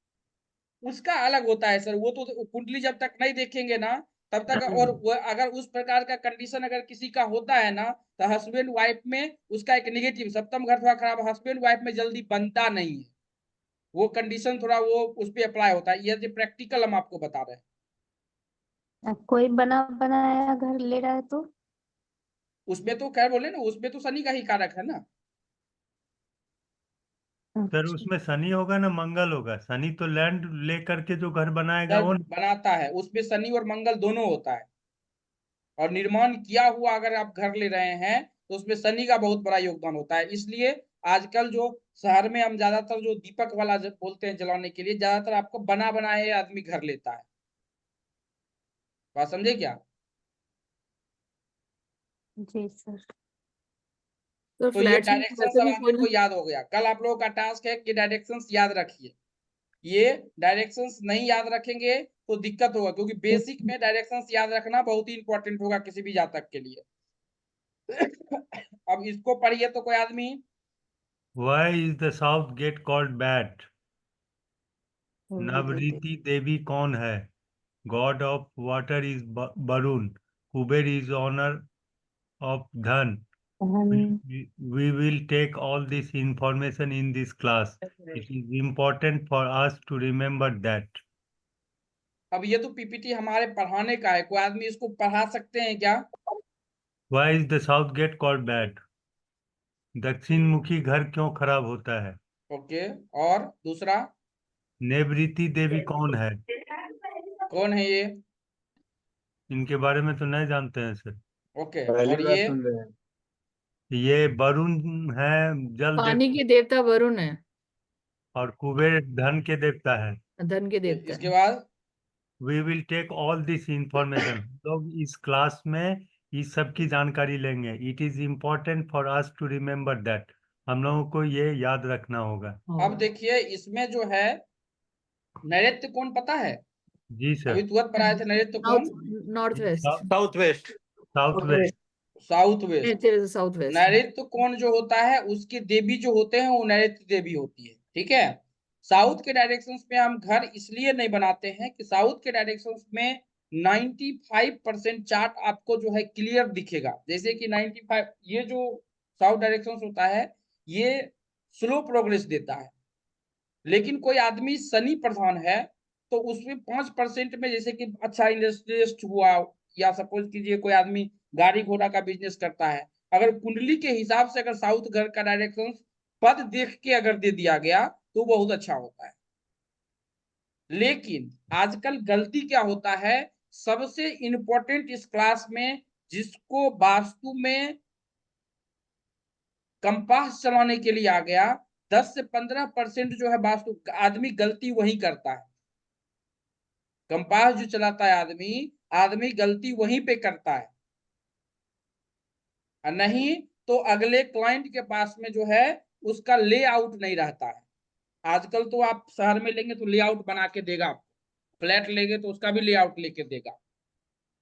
उसका अलग होता है सर, वो तो कुंडली जब तक नहीं देखेंगे ना तब तक, और वो अगर उस प्रकार का कंडीशन अगर किसी का होता है ना तो हस्बैंड वाइफ में उसका एक नेगेटिव, सप्तम घर थोड़ा खराब, हस्बैंड वाइफ में जल्दी बनता नहीं है, वो कंडीशन थोड़ा वो उस पर अप्लाई होता है। ये प्रैक्टिकल हम आपको बता रहे हैं। कोई बना बनाया घर ले रहा है तो उसमें तो क्या बोले ना, उसमें तो शनि का ही कारक है ना। सर उसमें शनि होगा ना मंगल होगा? शनि तो लैंड लेकर के जो घर बनाएगा सर वो बनाता है, उसमें शनि और मंगल दोनों होता है, और निर्माण किया हुआ अगर आप घर ले रहे हैं तो उसमें शनि का बहुत बड़ा योगदान होता है। इसलिए आजकल जो शहर में हम ज्यादातर जो दीपक वाला बोलते हैं जलाने के लिए, ज्यादातर आपको बना बनाए आदमी घर लेता है। बात समझे क्या? जी सर। तो तो ये फ्लैट्स में डायरेक्शन वैसे सब भी आदमी कोई को याद हो गया। कल आप लोगों का टास्क है कि डायरेक्शंस याद रखिए, ये डायरेक्शंस नहीं याद रखेंगे तो दिक्कत होगा, क्योंकि बेसिक में डायरेक्शंस याद रखना बहुत ही इंपॉर्टेंट होगा किसी भी जातक के लिए। अब इसको पढ़िए तो कोई आदमी, Why is the south gate called bat? नवरीति देवी कौन है? God of water is Varun. Kuber is owner of dhan. We will take all this information in this class. It is important for us to remember that. अब ये तो PPT हमारे पढ़ाने का है, कोई आदमी इसको पढ़ा सकते हैं क्या? Why is the south gate called bad? दक्षिण मुखी घर क्यों खराब होता है? ओके, और दूसरा नेवृति देवी कौन है? कौन है ये? इनके बारे में तो नहीं जानते हैं सर। ओके, पहली और बार ये सुन रहे हैं। ये वरुण है, जल पानी देवता, के देवता वरुण है, और कुबेर धन के देवता है। धन के देवता इसके है। बाद we will take all this information. लोग इस क्लास में इस सब की जानकारी लेंगे। It is important for us to remember that. हम लोगों को ये याद रखना होगा। अब देखिए इसमें जो है नैऋत्य कोण पता है? जी अभी सर। तुरंत पढ़ाए थे नैऋत्य साउथ, कोण, north west, south west. South west. South west. South west. नैऋत्य कोण जो होता है उसकी देवी जो होते हैं वो नैऋत्य देवी होती है, ठीक है। साउथ के डायरेक्शंस में हम घर इसलिए नहीं बनाते हैं कि साउथ के डायरेक्शंस में 95% चार्ट आपको जो है क्लियर दिखेगा। जैसे कि 95 ये जो साउथ डायरेक्शंस होता है ये स्लो प्रोग्रेस देता है, लेकिन कोई आदमी शनि प्रधान है तो उसमें 5% में, जैसे कि अच्छा इंडस्ट्रियलिस्ट हुआ, या सपोज कीजिए कोई आदमी गाड़ी घोड़ा का बिजनेस करता है, अगर कुंडली के हिसाब से अगर साउथ घर का डायरेक्शन पद देख के अगर दे दिया गया तो बहुत अच्छा होता है। लेकिन आजकल गलती क्या होता है, सबसे इंपॉर्टेंट इस क्लास में जिसको वास्तु में कंपास चलाने के लिए आ गया, 10 से 15% जो है वास्तु आदमी गलती वही करता है। कंपास जो चलाता है आदमी गलती वहीं पे करता है, नहीं तो अगले क्लाइंट के पास में जो है उसका लेआउट नहीं रहता है। आजकल तो आप शहर में लेंगे तो लेआउट बना के देगा, फ्लैट लेंगे तो उसका भी लेआउट लेके देगा।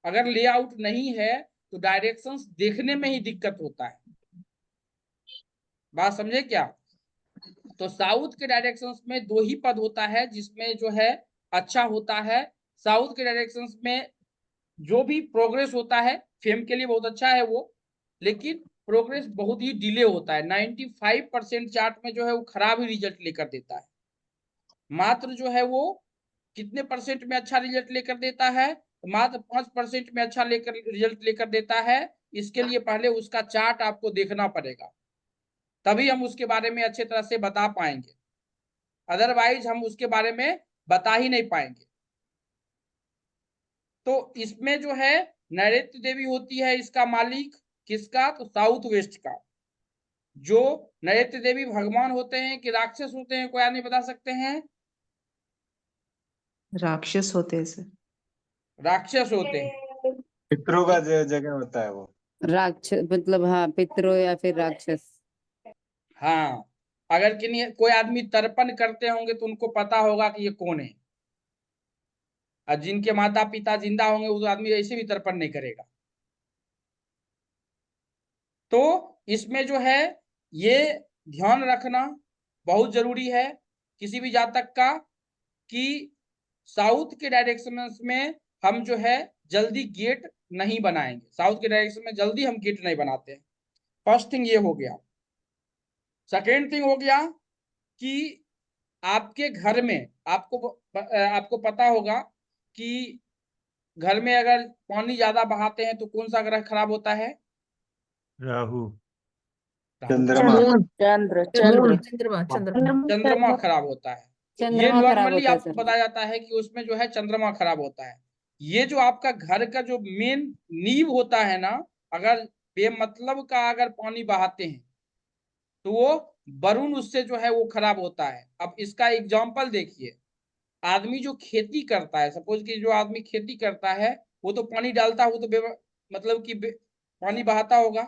अगर लेआउट नहीं है तो डायरेक्शंस देखने में ही दिक्कत होता है। बात समझे क्या? तो साउथ के डायरेक्शंस में 2 ही पद होता है जिसमें जो है अच्छा होता है। साउथ के डायरेक्शंस में जो भी प्रोग्रेस होता है फेम के लिए बहुत अच्छा है वो, लेकिन प्रोग्रेस बहुत ही डिले होता है। 95% चार्ट में जो है वो खराब ही रिजल्ट लेकर देता है। मात्र जो है वो कितने परसेंट में अच्छा रिजल्ट लेकर देता है? मात्र 5% में अच्छा रिजल्ट लेकर देता है। इसके लिए पहले उसका चार्ट आपको देखना पड़ेगा, तभी हम उसके बारे में अच्छे तरह से बता पाएंगे, अदरवाइज हम उसके बारे में बता ही नहीं पाएंगे। तो इसमें जो है नैऋत्य देवी होती है इसका मालिक, किसका? तो साउथ वेस्ट का। जो नैऋत्य देवी भगवान होते हैं कि राक्षस होते हैं, कोई आदमी बता सकते हैं? राक्षस होते हैं सर। राक्षस होते हैं। पितरों का जगह होता है वो। राक्षस मतलब हाँ, पितरों या फिर राक्षस। हाँ, अगर किन्हीं कोई आदमी तर्पण करते होंगे तो उनको पता होगा कि ये कौन है, और जिनके माता पिता जिंदा होंगे उस आदमी ऐसे भी तर्पण नहीं करेगा। तो इसमें जो है ये ध्यान रखना बहुत जरूरी है किसी भी जातक का, कि साउथ के डायरेक्शन में हम जो है जल्दी गेट नहीं बनाएंगे। साउथ के डायरेक्शन में जल्दी हम गेट नहीं बनाते हैं। फर्स्ट थिंग ये हो गया। सेकेंड थिंग हो गया कि आपके घर में आपको पता होगा कि घर में अगर पानी ज्यादा बहाते हैं तो कौन सा ग्रह खराब होता है? राहु। चंद्रमा। चंद्रमा खराब होता है। ये चंद्रमा खराब नॉर्मली होता है आपको सर। बताया जाता है कि उसमें जो है चंद्रमा खराब होता है। ये जो आपका घर का जो मेन नींव होता है ना, अगर बेमतलब का अगर पानी बहाते हैं तो वो वरुण उससे जो है वो खराब होता है। अब इसका एग्जाम्पल देखिए, आदमी जो खेती करता है, सपोज कि जो आदमी खेती करता है वो तो पानी डालता है, वो तो मतलब कि पानी बहाता होगा,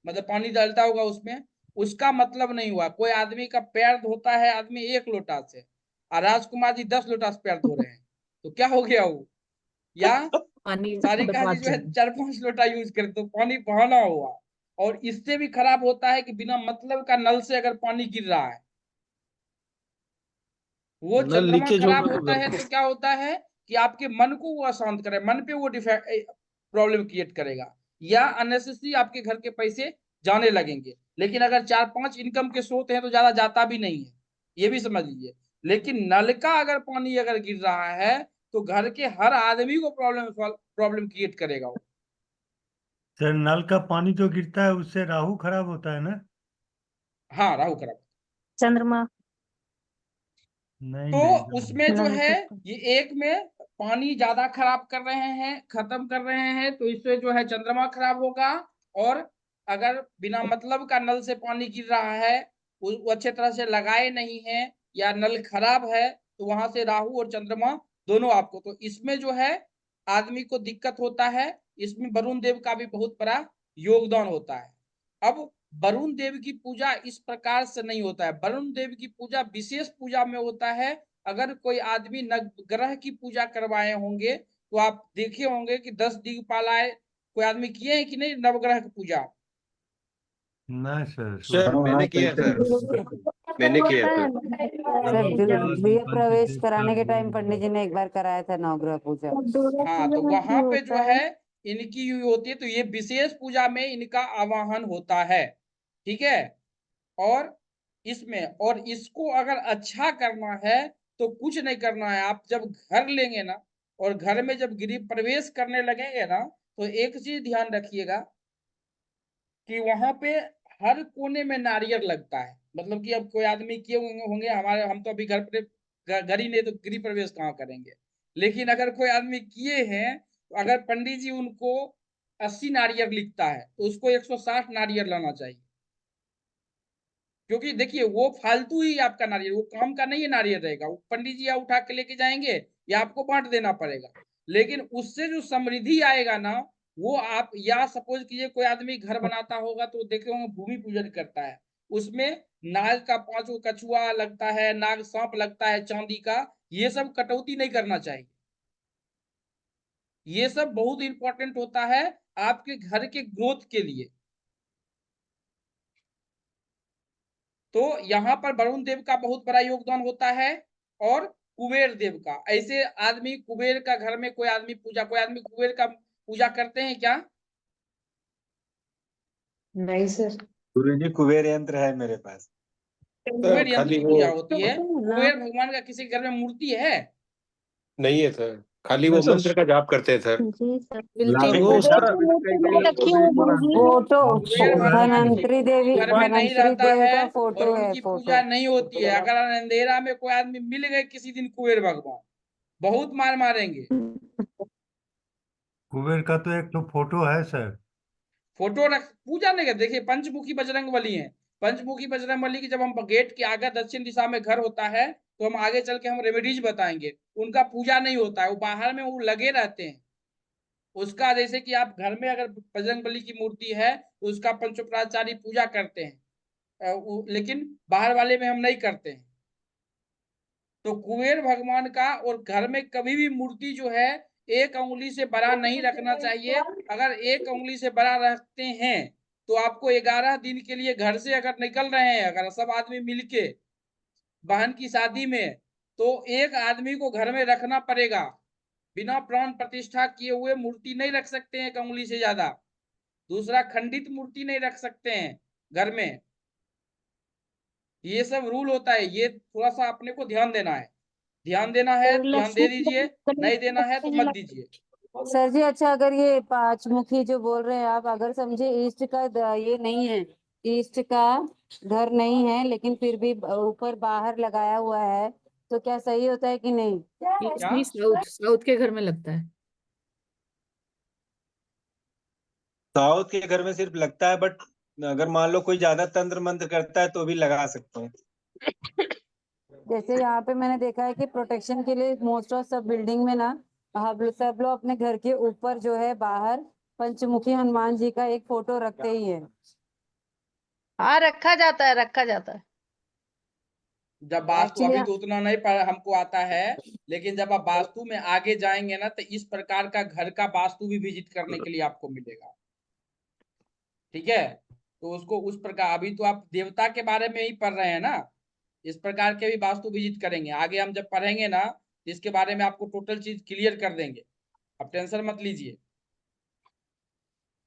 मतलब पानी डालता होगा उसमें। उसका मतलब नहीं हुआ कोई आदमी का पैर धोता है आदमी 1 लोटा से, और राजकुमार जी 10 लोटा से पैर धो रहे हैं, तो क्या हो गया वो? या पानी सारिका जी जो है 4-5 लोटा यूज करे तो पानी बहाना हुआ। और इससे भी खराब होता है कि बिना मतलब का नल से अगर पानी गिर रहा है, वो नल चंद्रमा लीकेज खराब होगा होता है उधर। तो क्या होता है कि आपके मन को वो अशांत करे, मन पे वो प्रॉब्लम क्रिएट करेगा, या अननेसेसरी आपके घर के पैसे जाने लगेंगे। लेकिन अगर 4-5 इनकम के स्रोत हैं तो ज्यादा जाता भी नहीं है, ये भी समझ लीजिए। लेकिन नल का अगर पानी अगर गिर रहा है तो घर के हर आदमी को प्रॉब्लम क्रिएट करेगा वो। सर नल का पानी जो गिरता है उससे राहु खराब होता है ना? हाँ, राहु खराब। चंद्रमा। नहीं तो नहीं। उसमें जो नल है का। ये एक में पानी ज्यादा खराब कर रहे हैं, खत्म कर रहे हैं, तो इससे जो है चंद्रमा खराब होगा। और अगर बिना मतलब का नल से पानी गिर रहा है, वो अच्छे तरह से लगाए नहीं है, या नल खराब है, तो वहां से राहु और चंद्रमा दोनों आपको, तो इसमें जो है आदमी को दिक्कत होता है। इसमें वरुण देव का भी बहुत बड़ा योगदान होता है। अब वरुण देव की पूजा इस प्रकार से नहीं होता है। वरुण देव की पूजा विशेष पूजा में होता है। अगर कोई आदमी नवग्रह की पूजा करवाए होंगे तो आप देखे होंगे कि 10 दिक्पालाएं कोई आदमी किए हैं कि नहीं नवग्रह की पूजा? नहीं सर। सर मैंने किया सर, मैंने किया सर। सर नवग्रह गृह पंच प्रवेश देवता कराने के टाइम भूमि पंडित जी ने एक बार कराया था नवग्रह पूजा। हाँ, तो वहां पे जो है इनकी होती है, तो ये विशेष पूजा में इनका आवाहन होता है। ठीक है। और इसमें और इसको अगर अच्छा करना है तो कुछ नहीं करना है। आप जब घर लेंगे ना, और घर में जब गृह प्रवेश करने लगेंगे ना, तो एक चीज ध्यान रखिएगा कि वहां पे हर कोने में नारियल लगता है। मतलब कि अब कोई आदमी किए होंगे, हमारे हम तो अभी घर ही नहीं, तो गृह प्रवेश कहाँ करेंगे। लेकिन अगर कोई आदमी किए हैं, तो अगर पंडित जी उनको 80 नारियल लिखता है तो उसको 160 नारियल लाना चाहिए। क्योंकि देखिए वो फालतू ही आपका नारियल, वो काम का नहीं है नारियल रहेगा, वो पंडित जी या उठा के लेके जाएंगे या आपको बांट देना पड़ेगा। लेकिन उससे जो समृद्धि आएगा ना, वो आप, या सपोज कीजिए कोई आदमी घर बनाता होगा तो देखे होंगे भूमि पूजन करता है, उसमें नाग का 5 कछुआ लगता है, नाग सांप लगता है चांदी का, ये सब कटौती नहीं करना चाहिए। ये सब बहुत इंपॉर्टेंट होता है आपके घर के ग्रोथ के लिए। तो यहाँ पर वरुण देव का बहुत बड़ा योगदान होता है और कुबेर देव का। ऐसे आदमी कुबेर का घर में कोई आदमी कुबेर का पूजा करते हैं क्या? नहीं सर। गुरुजी कुबेर यंत्र है मेरे पास। कुबेर यंत्र खाली की वो पूजा होती है। कुबेर भगवान का किसी के घर में मूर्ति है? नहीं है सर, खाली नहीं वो सर, मंत्र का जाप करते हैं सर। जी सर। मिलती वो है। उसका कई लोग फोटो कुबेर भगवान धनवंतरी देवी घर में नहीं धनवंतरी रहता देव है का और फोटो है उनकी फोटो। पूजा नहीं होती है। अगर अंधेरा में कोई आदमी मिल गए किसी दिन कुबेर भगवान, बहुत मार मारेंगे। कुबेर का तो एक तो फोटो है सर। फोटो रख पूजा नहीं करते। देखिए पंचमुखी बजरंग बली है। पंचमुखी बजरंग बली की जब हम गेट के आगे दक्षिण दिशा में घर होता है तो हम आगे चल के हम रेमेडीज बताएंगे। उनका पूजा नहीं होता है, वो बाहर में वो लगे रहते हैं। उसका जैसे कि आप घर में अगर बजरंग बली की मूर्ति है तो उसका पंचोपचारी पूजा करते हैं, लेकिन बाहर वाले में हम नहीं करते हैं। तो कुबेर भगवान का और घर में कभी भी मूर्ति जो है 1 अंगुली से बड़ा नहीं रखना चाहिए। अगर 1 अंगुली से बड़ा रखते हैं तो आपको 11 दिन के लिए घर से अगर निकल रहे हैं, अगर सब आदमी मिलके बहन की शादी में, तो एक आदमी को घर में रखना पड़ेगा। बिना प्राण प्रतिष्ठा किए हुए मूर्ति नहीं रख सकते हैं 1 अंगुली से ज्यादा। दूसरा, खंडित मूर्ति नहीं रख सकते हैं घर में। ये सब रूल होता है, ये थोड़ा सा अपने को ध्यान देना है। ध्यान देना है ध्यान दे दीजिए, नहीं देना है तो मत दीजिए। सर जी अच्छा, अगर ये पांचमुखी जो बोल रहे हैं आप, अगर समझे ईस्ट का ये नहीं है, ईस्ट का घर नहीं है, लेकिन फिर भी ऊपर बाहर लगाया हुआ है, तो क्या सही होता है कि नहीं? क्या? नहीं, साउथ के घर में लगता है। साउथ के घर में सिर्फ लगता है, बट अगर मान लो कोई ज्यादा तंत्र मंत्र करता है तो भी लगा सकते हैं। जैसे यहाँ पे मैंने देखा है कि प्रोटेक्शन के लिए मोस्ट ऑफ सब बिल्डिंग में ना, सब लोग अपने घर के ऊपर जो है बाहर पंचमुखी हनुमान जी का एक फोटो रखते ही है। हाँ रखा जाता है, रखा जाता है। जब वास्तु Actually, अभी तो उतना नहीं पर हमको आता है, लेकिन जब आप वास्तु में आगे जाएंगे ना तो इस प्रकार का घर का वास्तु भी विजिट करने के लिए आपको मिलेगा। ठीक है, तो उसको उस प्रकार, अभी तो आप देवता के बारे में ही पढ़ रहे हैं ना, इस प्रकार के भी वास्तु विजिट करेंगे। आगे हम जब पढ़ेंगे ना इसके बारे में आपको टोटल चीज क्लियर कर देंगे, आप टेंशन मत लीजिए।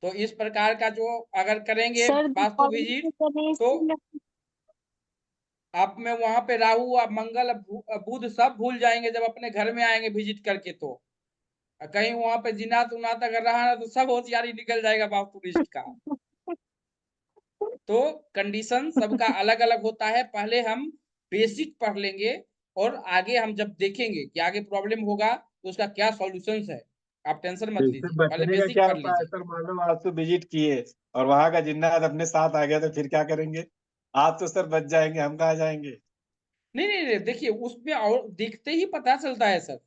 तो इस प्रकार का जो अगर करेंगे वास्तु विजिट, तो आप में वहां पे राहु और मंगल बुध सब भूल जाएंगे जब अपने घर में आएंगे विजिट करके। तो कहीं वहां पे जिनात उनात अगर रहा ना तो सब होशियारी निकल जाएगा वास्तु लिस्ट का। तो कंडीशन सबका अलग अलग होता है। पहले हम बेसिक पढ़ लेंगे और आगे हम जब देखेंगे कि आगे प्रॉब्लम होगा तो उसका क्या सॉल्यूशंस है, आप टेंशन मत इससे लीजिए, पहले बचने का बेसिक क्या पढ़ उपाय है लीजिए। सर? मान लो वास्तु विजिट किए और वहां का जिन्नात अपने साथ आ गया तो फिर क्या करेंगे? आप तो सर बच जाएंगे, हम कहाँ जाएंगे? नहीं नहीं नहीं, देखिए उसमें और दिखते ही पता चलता है सर।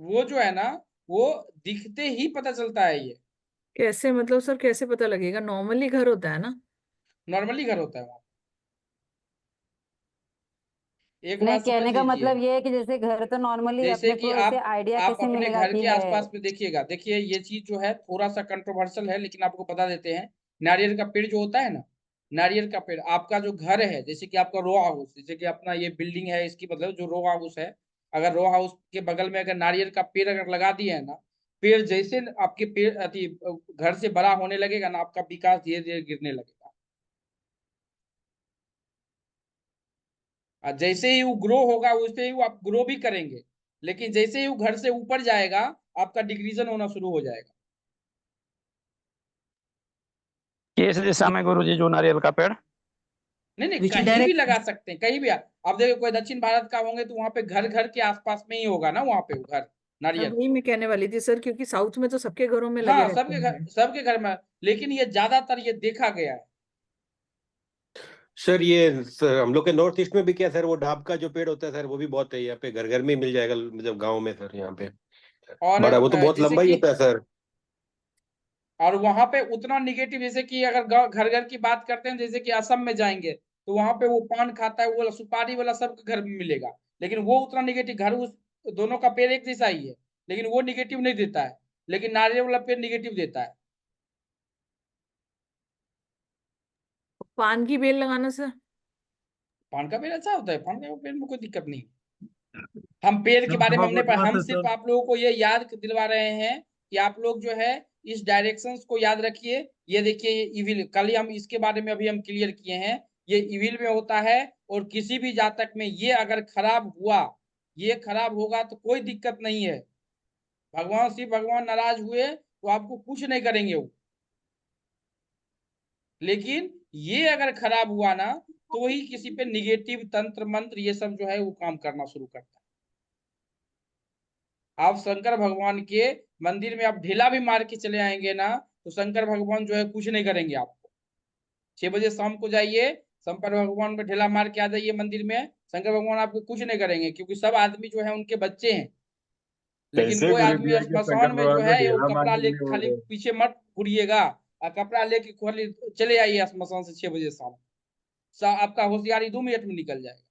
वो जो है ना वो दिखते ही पता चलता है। ये कैसे मतलब सर, कैसे पता लगेगा? नॉर्मली घर होता है ना। नॉर्मली घर होता है वहाँ। एक नहीं, बात समझ कहने का लीजिए, मतलब ये है कि जैसे घर तो नॉर्मली जैसे अपने कि को ऐसे आप आइडिया आप कैसे अपने मिलेगा घर कि के है। आसपास में देखिएगा। देखिए ये चीज जो है थोड़ा सा कंट्रोवर्शियल है, लेकिन आपको बता देते हैं। नारियल का पेड़ जो होता है ना, नारियल का पेड़, आपका जो घर है, जैसे कि आपका रो हाउस, जैसे कि अपना ये बिल्डिंग है, इसकी मतलब जो रो हाउस है, अगर रो हाउस के बगल में अगर नारियल का पेड़ अगर लगा दिए है ना, पेड़ जैसे आपके पेड़ अति घर से बड़ा होने लगेगा ना, आपका विकास धीरे धीरे गिरने लगेगा। और जैसे ही वो ग्रो होगा वैसे ही वो आप ग्रो भी करेंगे, लेकिन जैसे ही वो घर से ऊपर जाएगा आपका डिक्रीजन होना शुरू हो जाएगा। किस दिशा में गुरुजी जो नारियल का पेड़? नहीं नहीं, Which कहीं भी direction? लगा सकते हैं, कहीं भी। आप देखो कोई दक्षिण भारत का होंगे तो वहां पे घर घर के आसपास में ही होगा ना, वहां पे वो घर अब नारियल। वही मैं कहने वाली थी सर, क्योंकि साउथ में तो सबके घरों में लगे हाँ रहते हैं। सबके घर में, लेकिन ये ज्यादातर ये देखा गया है। सर ये सर हम लोग के नॉर्थ ईस्ट में भी क्या सर, वो ढाब का जो पेड़ होता है सर वो भी बहुत है यहाँ पे, घर घर में ही मिल जाएगा, मतलब गाँव में सर यहाँ पे और बड़ा, वो तो बहुत जैसे लंबा ही कि होता है सर। और वहां पे उतना निगेटिव, जैसे कि अगर घर घर की बात करते हैं, जैसे कि असम में जाएंगे तो वहां पे वो पान खाता है, वो वाला सुपारी वाला सबके घर में मिलेगा, लेकिन वो उतना निगेटिव घर उस दोनों का पेड़ एक जैसा ही है, लेकिन वो निगेटिव नहीं देता है, लेकिन नारियल वाला पेड़ निगेटिव देता है। पान की बेल लगाना सर? पान का पेड़ अच्छा होता है, पान का पेड़ में कोई दिक्कत नहीं। हम पेड़ के सर बारे में थोड़ा हमने बतला हम दो सिर्फ सर। आप लोगों को ये याद दिलवा रहे हैं कि आप लोग जो है इस डायरेक्शंस को याद रखिए। ये देखिए, ये इविल, कल ही हम इसके बारे में अभी हम क्लियर किए हैं, ये इविल में होता है। और किसी भी जातक में ये अगर खराब हुआ, ये खराब होगा तो कोई दिक्कत नहीं है। भगवान शिव भगवान नाराज हुए तो आपको कुछ नहीं करेंगे वो, लेकिन ये अगर खराब हुआ ना तो ही किसी पे निगेटिव तंत्र मंत्र ये सब जो है वो काम करना शुरू करता है। आप शंकर भगवान के मंदिर में आप ढीला भी मार के चले आएंगे ना तो शंकर भगवान जो है कुछ नहीं करेंगे आपको। 6 बजे शाम को जाइए, शंकर भगवान में ढीला मार के आ जाइए मंदिर में, शंकर भगवान आपको कुछ नहीं करेंगे, क्योंकि सब आदमी जो है उनके बच्चे हैं। लेकिन कैसे कोई गुरु आदमी जी आके स्मशान शंकर में जो भगवान को है वो ढेला कपड़ा मारने ले नहीं बोल खाली रहे? पीछे मत घूरिएगा, और कपड़ा लेके खाली चले आइए स्मशान से 6 बजे शाम, आपका होशियारी 2 मिनट में निकल जाएगा।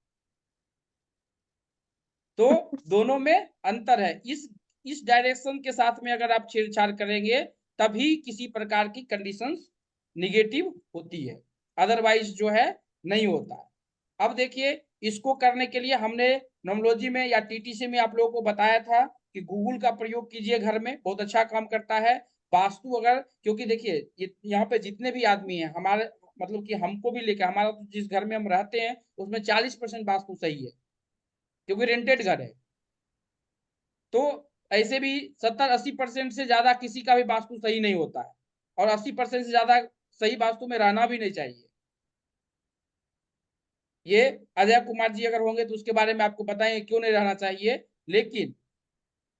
तो दोनों में अंतर है। इस डायरेक्शन के साथ में अगर आप छेड़छाड़ करेंगे तभी किसी प्रकार की कंडीशंस निगेटिव होती है, अदरवाइज जो है नहीं होता है। अब देखिए, इसको करने के लिए हमने नोमोलॉजी में या टीटीसी में आप लोगों को बताया था कि गूगल का प्रयोग कीजिए घर में, बहुत अच्छा काम करता है। वास्तु अगर, क्योंकि देखिए यहाँ पे जितने भी आदमी हैं हमारे, मतलब कि हमको भी लेकर, हमारा तो जिस घर में हम रहते हैं उसमें 40% वास्तु सही है, क्योंकि रेंटेड घर है। तो ऐसे भी 70-80% से ज्यादा किसी का भी वास्तु सही नहीं होता है, और 80% से ज्यादा सही वास्तु में रहना भी नहीं चाहिए। ये अजय कुमार जी अगर होंगे तो उसके बारे में आपको बताएंगे क्यों नहीं रहना चाहिए। लेकिन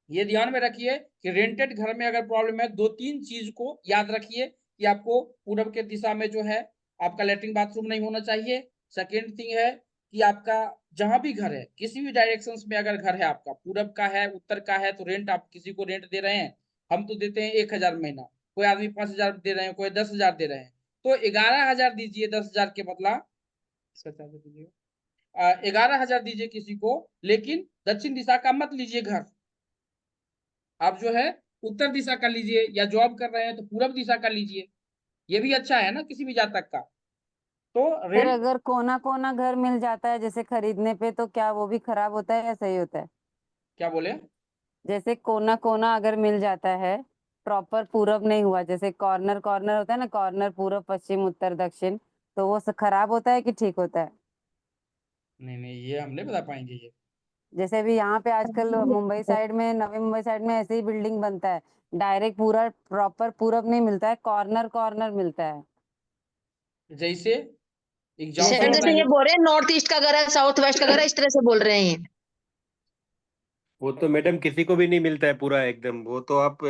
ये ध्यान में रखिए कि रेंटेड घर में अगर प्रॉब्लम है, 2-3 चीज को याद रखिए कि आपको पूरब के दिशा में जो है आपका लेटरिन बाथरूम नहीं होना चाहिए। सेकेंड थिंग है कि आपका जहां भी घर है, किसी भी डायरेक्शंस में अगर घर है आपका, पूरब का है, उत्तर का है, तो रेंट आप किसी को रेंट दे रहे हैं, हम तो देते हैं 1,000 महीना, कोई आदमी 5,000 दे रहे हैं, कोई 10,000 दे रहे हैं, तो 11,000 दीजिए 10,000 के बदला, इसका चार्ज दीजिए 11,000 दीजिए किसी को, लेकिन दक्षिण दिशा का मत लीजिए घर। आप जो है उत्तर दिशा का लीजिए, या जॉब कर रहे हैं तो पूरब दिशा का लीजिए, ये भी अच्छा है ना किसी भी जातक का। तो सर रेंट, अगर कोना कोना घर मिल जाता है जैसे खरीदने पे, तो क्या वो भी खराब होता है या सही होता है? क्या बोले? जैसे कोना कोना अगर मिल जाता है, प्रॉपर पूरब नहीं हुआ, जैसे कॉर्नर कॉर्नर होता है ना, कॉर्नर पूरब पश्चिम उत्तर दक्षिण, तो वो खराब होता है कि ठीक होता है? नहीं नहीं, ये हम नहीं बता पाएंगे ये। जैसे भी यहाँ पे आजकल मुंबई साइड में, नवी मुंबई साइड में ऐसे ही बिल्डिंग बनता है, डायरेक्ट पूरा प्रॉपर पूरब नहीं मिलता है, कॉर्नर कॉर्नर मिलता है। जैसे जैसे सर एग्जाम्पल जैसे ये बताइए। बोल रहे हैं नॉर्थ ईस्ट का घर है, साउथ वेस्ट का घर है, इस तरह से बोल रहे हैं। वो तो मैडम किसी को भी नहीं मिलता है पूरा एकदम। वो तो आप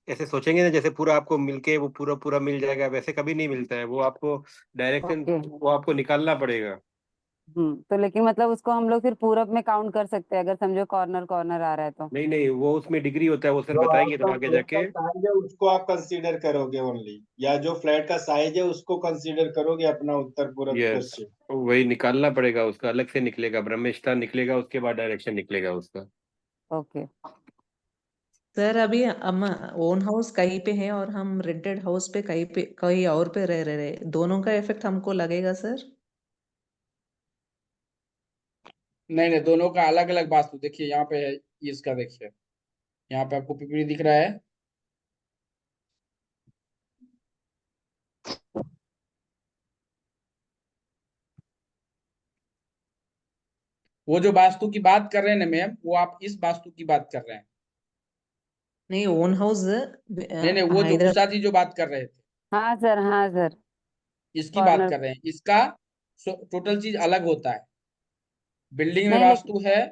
ऐसे सोचेंगे ना जैसे पूरा आपको मिलके वो पूरा पूरा मिल जाएगा, वैसे कभी नहीं मिलता है। वो आपको डायरेक्शन, ओके। वो आपको निकालना पड़ेगा। तो लेकिन मतलब उसको हम लोग फिर पूरब में काउंट कर सकते हैं अगर समझो कॉर्नर कॉर्नर आ रहा है तो? नहीं नहीं, वो उसमें डिग्री होता है, वो सर जो बताएंगे तो आपका आगे फ्लैट जाके। का साइज है उसको आप कंसीडर करोगे ओनली, या जो फ्लैट का साइज है उसको कंसीडर करोगे अपना उत्तर पूर्व यस, पश्चिम? वही निकालना पड़ेगा, उसका अलग से निकलेगा, ब्रह्मस्टार निकलेगा, उसके बाद डायरेक्शन निकलेगा उसका। ओके। सर अभी हम ओन हाउस कहीं पे है और हम रेंटेड हाउस पे कहीं और पे रह रहे हैं, दोनों का इफेक्ट हमको लगेगा सर? नहीं नहीं, दोनों का अलग अलग वास्तु। देखिए यहाँ पे है, इसका देखिए, यहाँ पे आपको पिपड़ी दिख रहा है, वो जो वास्तु की बात कर रहे हैं ना मैम, वो आप इस वास्तु की बात कर रहे हैं। नहीं, ओन हाउस नहीं नहीं, वो जो हैदराबाद। उषा जी जो बात कर रहे थे, हाँ सर, हाँ सर। इसकी बात कॉर्नर। कर रहे हैं। इसका टोटल चीज अलग होता है। बिल्डिंग में नहीं वास्तु है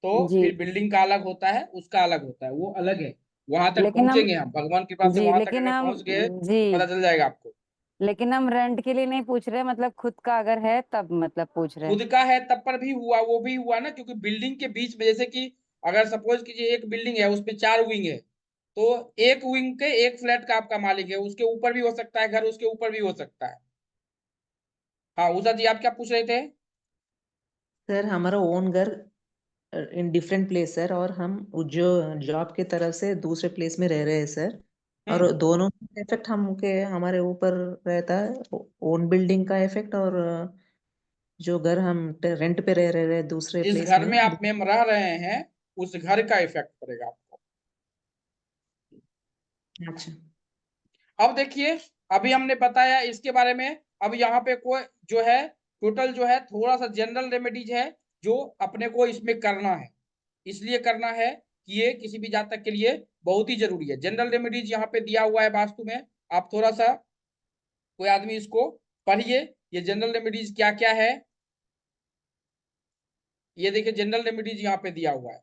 तो जी, फिर बिल्डिंग का अलग होता है, उसका अलग होता है, वो अलग है। वहां तक लेकिन हम पहुंचेंगे हम, भगवान की कृपा से जी वहां तक लेकिन अगर हम पहुंच गए जी तो पता चल जाएगा आपको। लेकिन हम रेंट के लिए नहीं पूछ रहे, मतलब खुद का अगर है तब मतलब पूछ रहे हैं। खुद का है तब पर भी हुआ, वो भी हुआ ना, क्योंकि बिल्डिंग के बीच में, जैसे कि अगर सपोज कीजिए एक बिल्डिंग है उसमें 4 विंग है, तो एक विंग के एक फ्लैट का आपका मालिक है, उसके ऊपर भी हो सकता है घर, उसके ऊपर भी हो सकता है। हाँ उषा जी, आप क्या पूछ रहे थे? सर हमारा ओन घर इन डिफरेंट प्लेस सर, और हम जो जॉब की तरफ से दूसरे प्लेस में रह रहे हैं सर, और दोनों का इफेक्ट हमारे ऊपर रहता है, ओन बिल्डिंग का इफेक्ट और जो घर हम रेंट पे रह रहे हैं दूसरे जिस प्लेस घर में। में आप मैम रह रहे हैं उस घर का इफेक्ट पड़ेगा आपको। अच्छा, अब देखिए, अभी हमने बताया इसके बारे में। अब यहाँ पे कोई जो है टोटल जो है थोड़ा सा जनरल रेमेडीज है जो अपने को इसमें करना है, इसलिए करना है कि ये किसी भी जातक के लिए बहुत ही जरूरी है। जनरल रेमेडीज यहाँ पे दिया हुआ है वास्तु में, आप थोड़ा सा कोई आदमी इसको पढ़िए, ये जनरल रेमेडीज क्या क्या है। ये देखिए जनरल रेमेडीज यहाँ पे दिया हुआ है।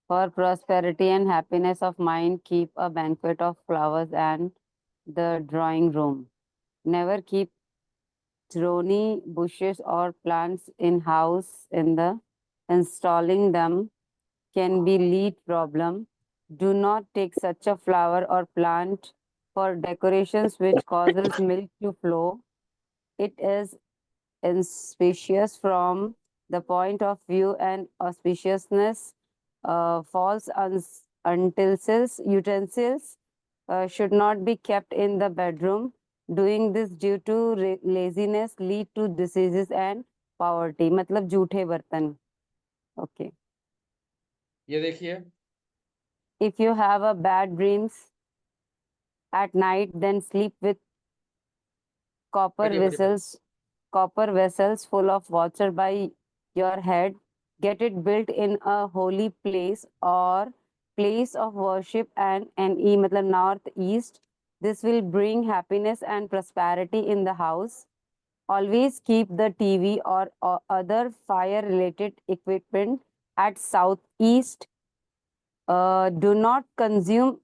For prosperity and happiness of mind, keep a banquet of flowers and the drawing room. Never keep thorny bushes or plants in house. Installing them can be lead problem. Do not take such a flower or plant for decorations which causes milk to flow. It is inauspicious from the point of view and auspiciousness. False utensils should not be kept in the bedroom. Doing this due to laziness lead to diseases and poverty. मतलब झूठे बर्तन. Okay. ये देखिए, If you have a bad dreams at night, then sleep with copper बढ़िया, बढ़िया, vessels, copper vessels full of water by your head. Get it built in a holy place or place of worship and NE मतलब northeast. This will bring happiness and prosperity in the house. Always keep the TV or other fire related equipment at southeast. Do not consume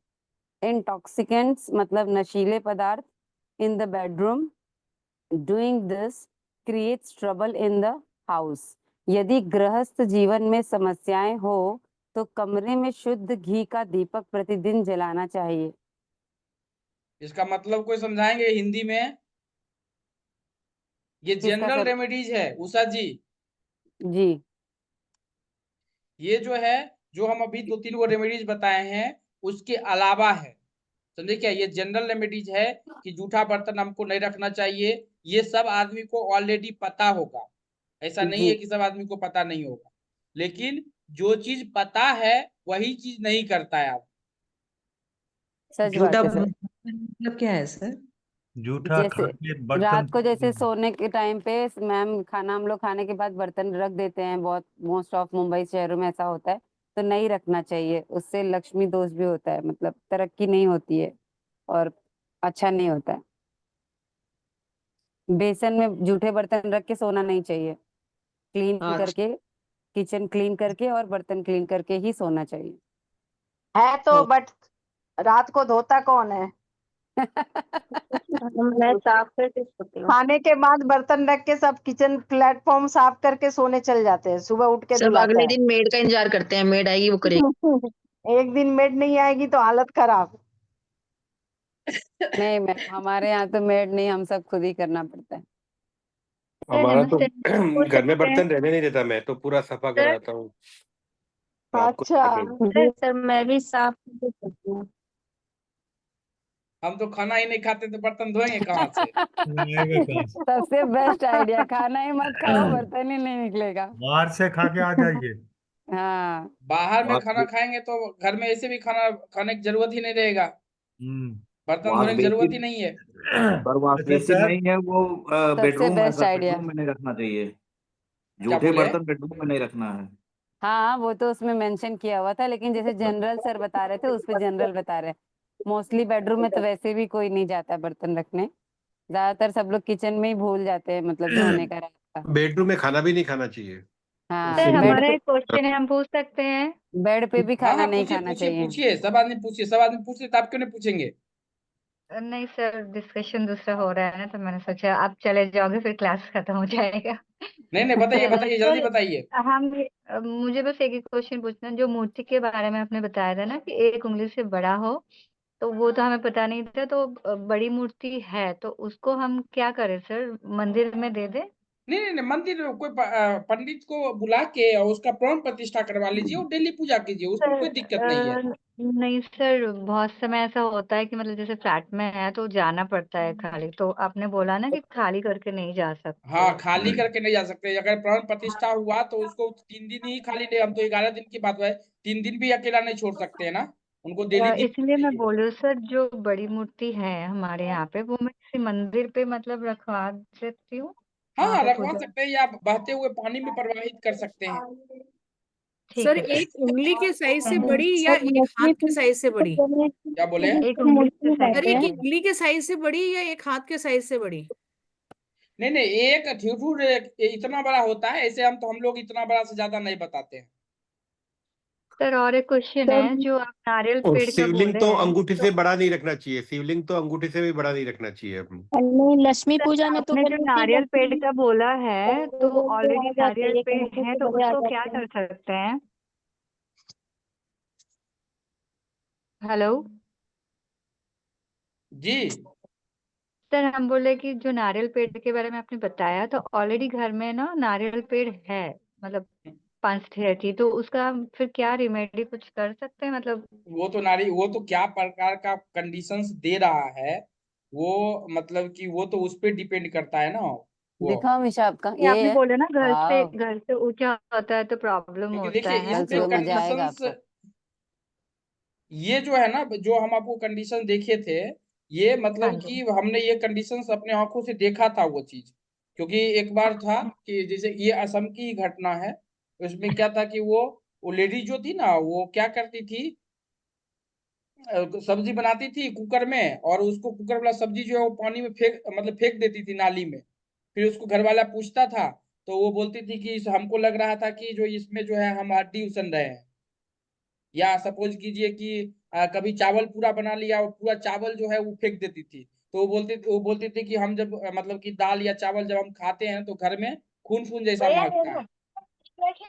intoxicants मतलब नशीले पदार्थ in the bedroom. Doing this creates trouble in the house. यदि गृहस्थ जीवन में समस्याएं हो तो कमरे में शुद्ध घी का दीपक प्रतिदिन जलाना चाहिए। इसका मतलब कोई समझाएंगे हिंदी में? ये किसका जनरल सर? रेमेडीज है उषा जी। जी ये जो है, जो हम अभी 2-3 वो रेमेडीज बताए हैं उसके अलावा है, समझे क्या? ये जनरल रेमेडीज है कि जूठा बर्तन हमको नहीं रखना चाहिए। ये सब आदमी को ऑलरेडी पता होगा, ऐसा नहीं है जी कि सब आदमी को पता नहीं होगा, लेकिन जो चीज पता है वही चीज नहीं करता है आप। सच झूठा बात है सर। मतलब क्या है सर? जूठा जैसे खा के बर्तन रात को जैसे सोने के टाइम पे मैम खाना हम लोग खाने के बाद बर्तन रख देते हैं, बहुत मोस्ट ऑफ मुंबई शहरों में ऐसा होता है, तो नहीं रखना चाहिए। उससे लक्ष्मी दोष भी होता है, मतलब तरक्की नहीं होती है और अच्छा नहीं होता है। बेसन में जूठे बर्तन रख के सोना नहीं चाहिए। क्लीन अच्छा, करके, किचन क्लीन करके और बर्तन क्लीन करके ही सोना चाहिए। है तो, बट रात को धोता कौन है? मैं साफ करके सोती हूँ। खाने के बाद बर्तन रख के सब किचन प्लेटफॉर्म साफ करके सोने चल जाते हैं, सुबह उठ के सब धुलाता अगले है। दिन मेड का इंतजार करते हैं, मेड आएगी वो करेगी। एक दिन मेड नहीं आएगी तो हालत खराब। नहीं मैम, हमारे यहाँ तो मेड नहीं, हम सब खुद ही करना पड़ता है। हमारा तो पूछ घर में सकते हैं? बर्तन रहने नहीं देता, मैं तो पूरा सफा सर कराता हूँ रात को अच्छा, जाके। जी सर, मैं भी साफ करके सोती हूँ। हम तो खाना ही नहीं खाते तो बर्तन धोएंगे कहाँ से? लाएगा कहाँ से? सबसे बेस्ट आइडिया, खाना ही मत खाओ, बर्तन ही नहीं निकलेगा। बाहर से खा के आ जाइए। हाँ बाहर में वहाँ खाना खाएंगे तो घर में ऐसे भी खाना खाने की जरूरत ही नहीं रहेगा, बर्तन धोने की जरूरत ही नहीं है। पर वहाँ अच्छा बेसिन सर, नहीं है वो सबसे बेडरूम है बेस्ट सर, आइडिया। बेडरूम में नहीं रखना चाहिए। क्या जूठे बोले? बर्तन बेडरूम में नहीं रखना है। हाँ वो तो उसमें मेंशन किया हुआ था, लेकिन जैसे जनरल सर बता रहे थे उस पे जनरल बता रहे। मोस्टली बेडरूम में तो वैसे भी कोई नहीं जाता बर्तन रखने, ज्यादातर सब लोग किचन में ही भूल जाते हैं, मतलब धोने का रात का। बेडरूम में खाना भी नहीं खाना चाहिए, हाँ सर उससे भी हमारा एक क्वेश्चन है, हम पूछ सकते हैं? बेड पे भी हाँ खाना हाँ, नहीं पूछिए खाना पूछिए चाहिए। पूछिए, सब आदमी पूछिए, सब आदमी पूछ लेते, आप क्यों नहीं पूछेंगे? नहीं सर, डिस्कशन दूसरा हो रहा है ना, तो मैंने सोचा आप चले जाओगे फिर क्लास खत्म हो जाएगा। नहीं नहीं, बताइए बताइए, जल्दी सर बताइए। मुझे बस एक ही क्वेश्चन पूछना है। जो मूर्ति के बारे में आपने बताया था ना कि एक उंगली से बड़ा हो, तो वो तो हमें पता नहीं था। तो बड़ी मूर्ति है तो उसको हम क्या करें सर, मंदिर में दे दें? नहीं, मंदिर में कोई पंडित को बुला के और उसका प्राण प्रतिष्ठा करवा लीजिए और डेली पूजा कीजिए, उसमें कोई दिक्कत नहीं है। नहीं सर, बहुत समय ऐसा होता है कि मतलब जैसे फ्लैट में है तो जाना पड़ता है खाली, तो आपने बोला ना कि खाली करके नहीं जा सकते। हाँ, खाली करके नहीं जा सकते। अगर प्राण प्रतिष्ठा हुआ तो उसको 3 दिन ही खाली नहीं, हम तो 11 दिन की बात है, 3 दिन भी अकेला नहीं छोड़ सकते है ना, उनको डेली इसलिए मैं चाहिए। बोल रही हूँ सर, जो बड़ी मूर्ति है हमारे यहाँ पे वो मैं किसी मंदिर पे मतलब रखवा सकती हूँ, वहाँ हाँ, पे रखवा पूजा। सकते हैं या बहते हुए पानी में प्रवाहित कर सकते हैं। ठीक सर है सर। एक उंगली के साइज से थैंक यू। बड़ी या एक हाथ के साइज से बड़ी? क्या बोले? एक उंगली के साइज सर एक से। उंगली के साइज से बड़ी या एक हाथ के साइज से बड़ी? नहीं, एक ठिठुर इतना बड़ा होता है, ऐसे हम लोग इतना बड़ा से ज्यादा नहीं बताते हैं। सर और एक क्वेश्चन है, जो आप नारियल और पेड़ का शिवलिंग बोले तो हैं, अंगूठी तो से बड़ा नहीं रखना चाहिए, शिवलिंग तो अंगूठी से भी बड़ा नहीं रखना चाहिए अपने। नहीं, लक्ष्मी सर पूजा में तो आपने जो बोले कि नारियल पेड़ लक्ष्मी का बोला है तो वो ऑलरेडी आ जाते हैं, नारियल एक पेड़ अंगूठी है से तो बड़े आ उसको क्या जाते हैं। कर सकते हैं? हेलो जी, सर, हम बोले कि जो नारियल पेड़ के बारे में आपने बताया, तो ऑलरेडी घर में ना नारियल पेड़ है, मतलब 5-6 थी, तो उसका हम फिर क्या रेमेडी कुछ कर सकते हैं मतलब? वो तो क्या प्रकार का कंडीशंस दे रहा है, वो मतलब कि वो तो उस पर डिपेंड करता है ना। वो दिखाओ मिशा आपका ये आपने ये। बोला ना, वाह, घर से ऊंचा होता है तो प्रॉब्लम क्योंकि होता देखिए है, कल इसमें सुबह तो मजा आएगा कंडीशंस, आपको। ये जो है ना, जो हम आपको कंडीशन देखे थे, ये हाँ मतलब जी। कि हमने ये कंडीशंस अपने आंखों से देखा था वो चीज। क्योंकि एक बार था कि जैसे ये असम की ही घटना है, उसमें क्या था कि वो लेडी जो थी ना, वो क्या करती थी, सब्जी बनाती थी कुकर में, और उसको कुकर वाला सब्जी जो है वो पानी में फेंक देती थी नाली में। फिर उसको घर वाला पूछता था, तो वो बोलती थी कि हमको लग रहा था कि जो इसमें जो है हम हड्डी उसन रहे हैं। या सपोज कीजिए कि कभी चावल पूरा बना लिया और पूरा चावल जो है वो फेंक देती थी। तो वो बोलते थे कि हम जब मतलब कि दाल या चावल जब हम खाते हैं तो घर में खून खून जैसा महकता है।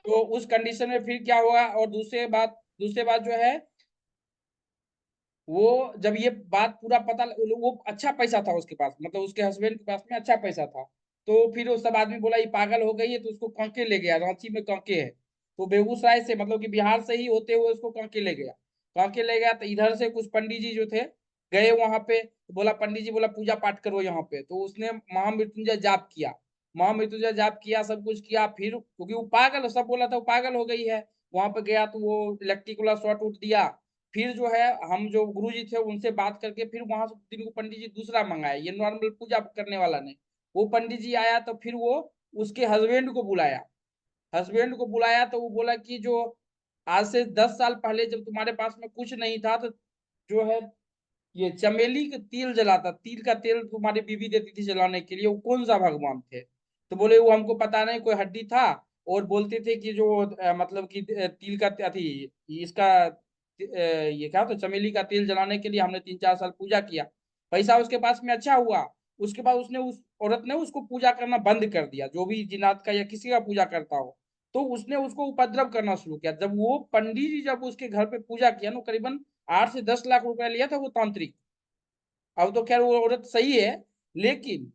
तो उस कंडीशन में फिर क्या हुआ, और दूसरे बात जो है, वो जब ये बात पूरा पता वो अच्छा पैसा था उसके पास, मतलब उसके हस्बैंड के पास में अच्छा पैसा था। तो फिर वो सब आदमी बोला ये पागल हो गई है, तो उसको कांके ले गया, रांची में कांके है। तो बेगूसराय से मतलब कि बिहार से ही होते हुए उसको कांके ले गया। कांके ले गया तो इधर से कुछ पंडित जी जो थे गए वहां पे, तो बोला पंडित जी बोला पूजा पाठ करो यहाँ पे। तो उसने महामृत्युंजय जाप किया, महामृत्युंजय जाप किया, सब कुछ किया। फिर क्योंकि वो पागल, सब बोला था वो पागल हो गई है, वहां पे गया तो वो इलेक्ट्रिक वाला शॉर्ट उठ दिया। फिर जो है हम जो गुरु जी थे उनसे बात करके फिर वहां से दिन को पंडित जी दूसरा मंगाए, ये नॉर्मल पूजा करने वाला नहीं। वो पंडित जी आया तो फिर वो उसके हस्बैंड को बुलाया तो वो बोला कि जो आज से 10 साल पहले जब तुम्हारे पास में कुछ नहीं था, तो जो है ये चमेली का तिल जलाता, तिल का तेल तुम्हारी बीवी देती थी जलाने के लिए, वो कौन सा भगवान थे? तो बोले वो हमको पता नहीं, कोई हड्डी था। और बोलते थे कि जो मतलब कि तिल का अथी इसका ये क्या तो चमेली का तेल जलाने के लिए हमने 3-4 साल पूजा किया, पैसा उसके पास में अच्छा हुआ। उसके बाद उसने उस औरत ने उसको पूजा करना बंद कर दिया, जो भी जिन्नात का या किसी का पूजा करता हो। तो उसने उसको उपद्रव करना शुरू किया। जब वो पंडित जी जब उसके घर पे पूजा किया ना, करीबन 8 से 10 लाख रुपया लिया था वो तांत्रिक। अब तो खैर वो औरत सही है, लेकिन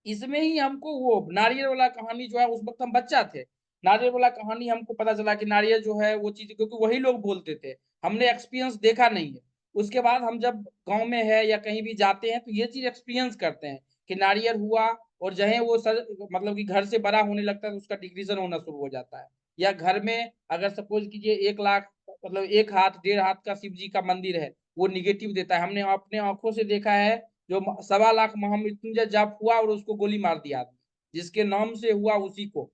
इसमें ही हमको वो नारियल वाला कहानी जो है, उस वक्त हम बच्चा थे, नारियल वाला कहानी हमको पता चला कि नारियल जो है वो चीज, क्योंकि वही लोग बोलते थे, हमने एक्सपीरियंस देखा नहीं है। उसके बाद हम जब गांव में है या कहीं भी जाते हैं तो ये चीज एक्सपीरियंस करते हैं कि नारियल हुआ, और जहे वो मतलब कि घर से बड़ा होने लगता है तो उसका डिक्रीजन होना शुरू हो जाता है। या घर में अगर सपोज कीजिए 1 लाख मतलब 1 हाथ 1.5 हाथ का शिव जी का मंदिर है, वो निगेटिव देता है। हमने अपने आंखों से देखा है, जो 1.25 लाख महामृत्युंजय जाप हुआ और उसको गोली मार दिया आदमी, जिसके नाम से हुआ उसी को।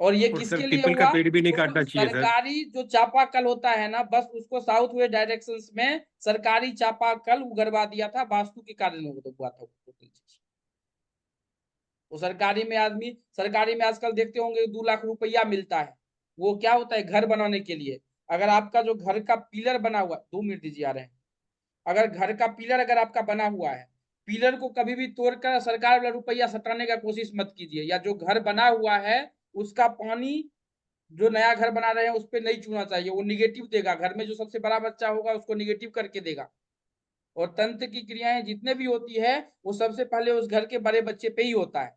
और ये और सर किसके लिए पीपल का हुआ? पेड़ भी नहीं तो काटना चाहिए सर। सरकारी जो चापाकल होता है ना, बस उसको साउथ वेस्ट डायरेक्शन में सरकारी चापाकल उगरवा दिया था, वास्तु के कारण हुआ था। वो सरकारी में आजकल देखते होंगे 2 लाख रुपया मिलता है। वो क्या होता है? घर बनाने के लिए। अगर आपका जो घर का पिलर बना हुआ, 2 मिनट दीजिए आ रहे हैं, अगर घर का पिलर अगर आपका बना हुआ है, पिलर को कभी भी तोड़कर सरकार वाला रुपया सटाने का कोशिश मत कीजिए। या जो घर बना हुआ है उसका पानी, जो नया घर बना रहे हैं उस पर नहीं छूना चाहिए, वो निगेटिव देगा। घर में जो सबसे बड़ा बच्चा होगा उसको निगेटिव करके देगा। और तंत्र की क्रियाएं जितने भी होती है वो सबसे पहले उस घर के बड़े बच्चे पे ही होता है।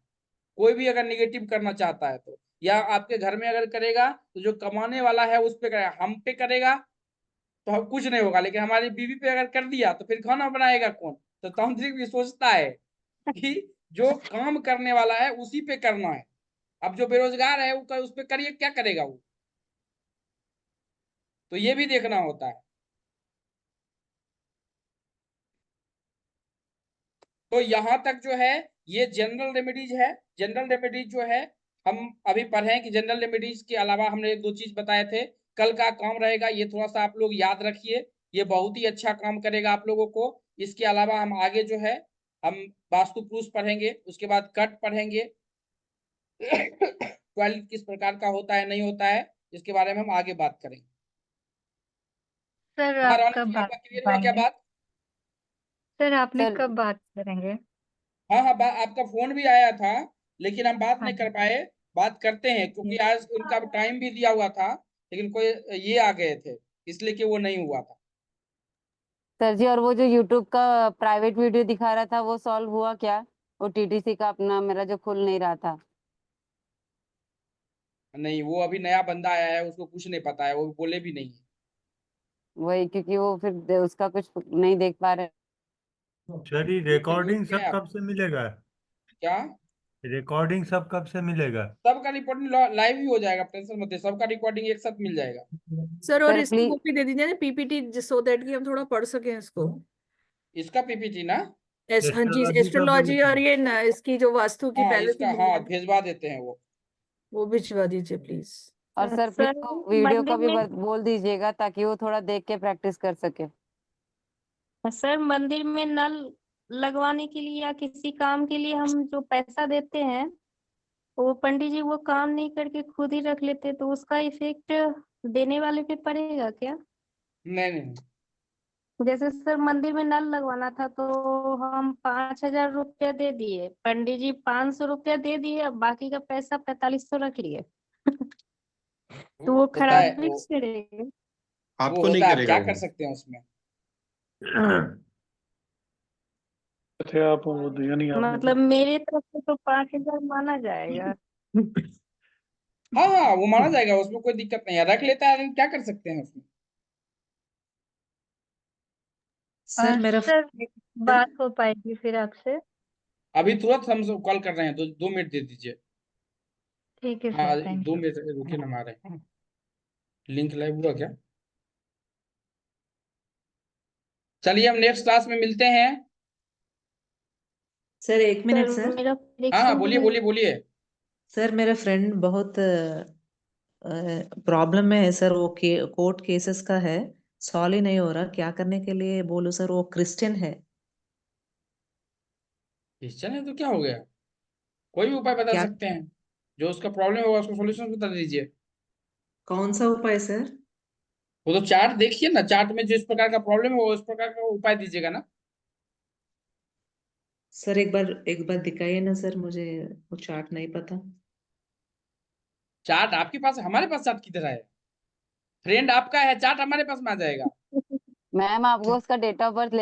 कोई भी अगर निगेटिव करना चाहता है तो, या आपके घर में अगर करेगा तो जो कमाने वाला है उस पे करेगा, हम पे करेगा तो हम कुछ नहीं होगा, लेकिन हमारी बीवी पे अगर कर दिया तो फिर खाना बनाएगा कौन? तो तांत्रिक भी सोचता है कि जो काम करने वाला है उसी पे करना है। अब जो बेरोजगार है वो उस पे करिए, क्या करेगा वो? तो ये भी देखना होता है। तो यहाँ तक जो है ये जनरल रेमेडीज है। जनरल रेमेडीज जो है हम अभी पढ़े कि जनरल रेमेडीज के अलावा हमने एक दो चीज बताए थे। कल का काम रहेगा, ये थोड़ा सा आप लोग याद रखिए, ये बहुत ही अच्छा काम करेगा आप लोगों को। इसके अलावा हम आगे जो है हम वास्तु पुरुष पढ़ेंगे, उसके बाद कट पढ़ेंगे। टॉयलेट किस प्रकार का होता है नहीं होता है इसके बारे में हम आगे बात करेंगे। सर हाँ आप रौनक कब जी, बात आपका कर क्लियर हुआ क्या पाएंगे? बात? सर आपने सर कब बात करेंगे? हाँ हाँ, आपका फोन भी आया था लेकिन हम बात हाँ नहीं कर पाए। बात करते हैं क्योंकि आज उनका टाइम भी दिया हुआ था, लेकिन कोई ये आ गए थे इसलिए कि वो नहीं हुआ था। सर जी, और वो जो यूट्यूब का प्राइवेट वीडियो दिखा रहा था वो सॉल्व हुआ क्या? वो टीटीसी का अपना मेरा जो खुल नहीं रहा था। नहीं, वो अभी नया बंदा आया है, उसको कुछ नहीं पता है, वो बोले भी नहीं है। वही, क्योंकि वो फिर उसका कुछ नहीं देख पा रहे। सर ये म्यूट रिकॉर्डिंग किया सब है कब से मिलेगा? क्या? रिकॉर्डिंग सब कब से मिलेगा? सबका रिकॉर्डिंग लाइव ही हो जाएगा, टेंशन मत ले, सबका रिकॉर्डिंग एक साथ मिल जाएगा। सर और सर इसकी प्लीज, वो भी दे दीजिए ना पीपीटी, सो दैट कि हम थोड़ा पढ़ सकें इसको। इसका पीपीटी ना? हाँ जी, एस्ट्रोलॉजी का बोले एस्ट्रोलॉजी थे। और ये ना इसकी जो वास्तु की हाँ पहले से इसका, हाँ बुनियाद, भेजवा देते हैं वो भिजवा दीजिए प्लीज। और सर प्लीज सर वो वीडियो का मंदिर भी में बोल दीजिएगा ताकि वो थोड़ा देख के प्रैक्टिस कर सके। सर मंदिर में नल लगवाने के लिए या किसी काम के लिए हम जो पैसा देते हैं वो पंडित जी वो काम नहीं करके खुद ही रख लेते, तो उसका इफेक्ट देने वाले पे पड़ेगा क्या? नहीं नहीं, जैसे सर मंदिर में नल लगवाना था तो हम 5,000 रुपया दे दिए, पंडित जी 500 रुपया दे दिए, अब बाकी का पैसा 4500 रख लिए। तो वो होता है खराबी करेगा? वो आपको नहीं होता है, आप करेगा क्या वो। कर सकते हैं उसमें? थे आप, वो दिया नहीं आपने। मतलब मेरे तरफ से तो 5,000 माना जाएगा। हाँ हाँ, वो माना जाएगा, उसमें कोई दिक्कत नहीं है, रख लेता है, क्या कर सकते हैं उसमें। सर मेरा सर बात हो पाएगी फिर आपसे? अभी तुरंत हम कॉल कर रहे हैं, 2 मिनट दे दीजिए। ठीक है हाँ सर, थैंक 2 मिनट रुकिए ना, हमारे लिंक लाइव हुआ क्या? चलिए हम नेक्स्ट क्लास में मिलते हैं। सर एक मिनट सर सर। मेरा हाँ हाँ, prediction बोलिए बोलिए बोलिए। सर मेरा फ्रेंड बहुत प्रॉब्लम में है सर, वो कोर्ट केसेस का है, सॉल्व ही नहीं हो रहा, क्या करने के लिए बोलूं सर? वो क्रिश्चियन है। क्वेश्चन है तो क्या हो गया, कोई भी उपाय बता क्या, सकते हैं, जो उसका प्रॉब्लम होगा उसको सॉल्यूशन बता दीजिए। कौन सा उपाय सर? वो तो चार्ट देखिए ना, चार्ट में जो इस प्रकार का प्रॉब्लम है वो उस प्रकार का उपाय दीजिएगा ना। सर एक बार दिखाइए ना सर, मुझे वो चार्ट नहीं पता। चार्ट आपके पास है, हमारे पास चार्ट किधर है? फ्रेंड आपका है, चार्ट हमारे पास में आ जाएगा। मैम आपको उसका डेट ऑफ बर्थ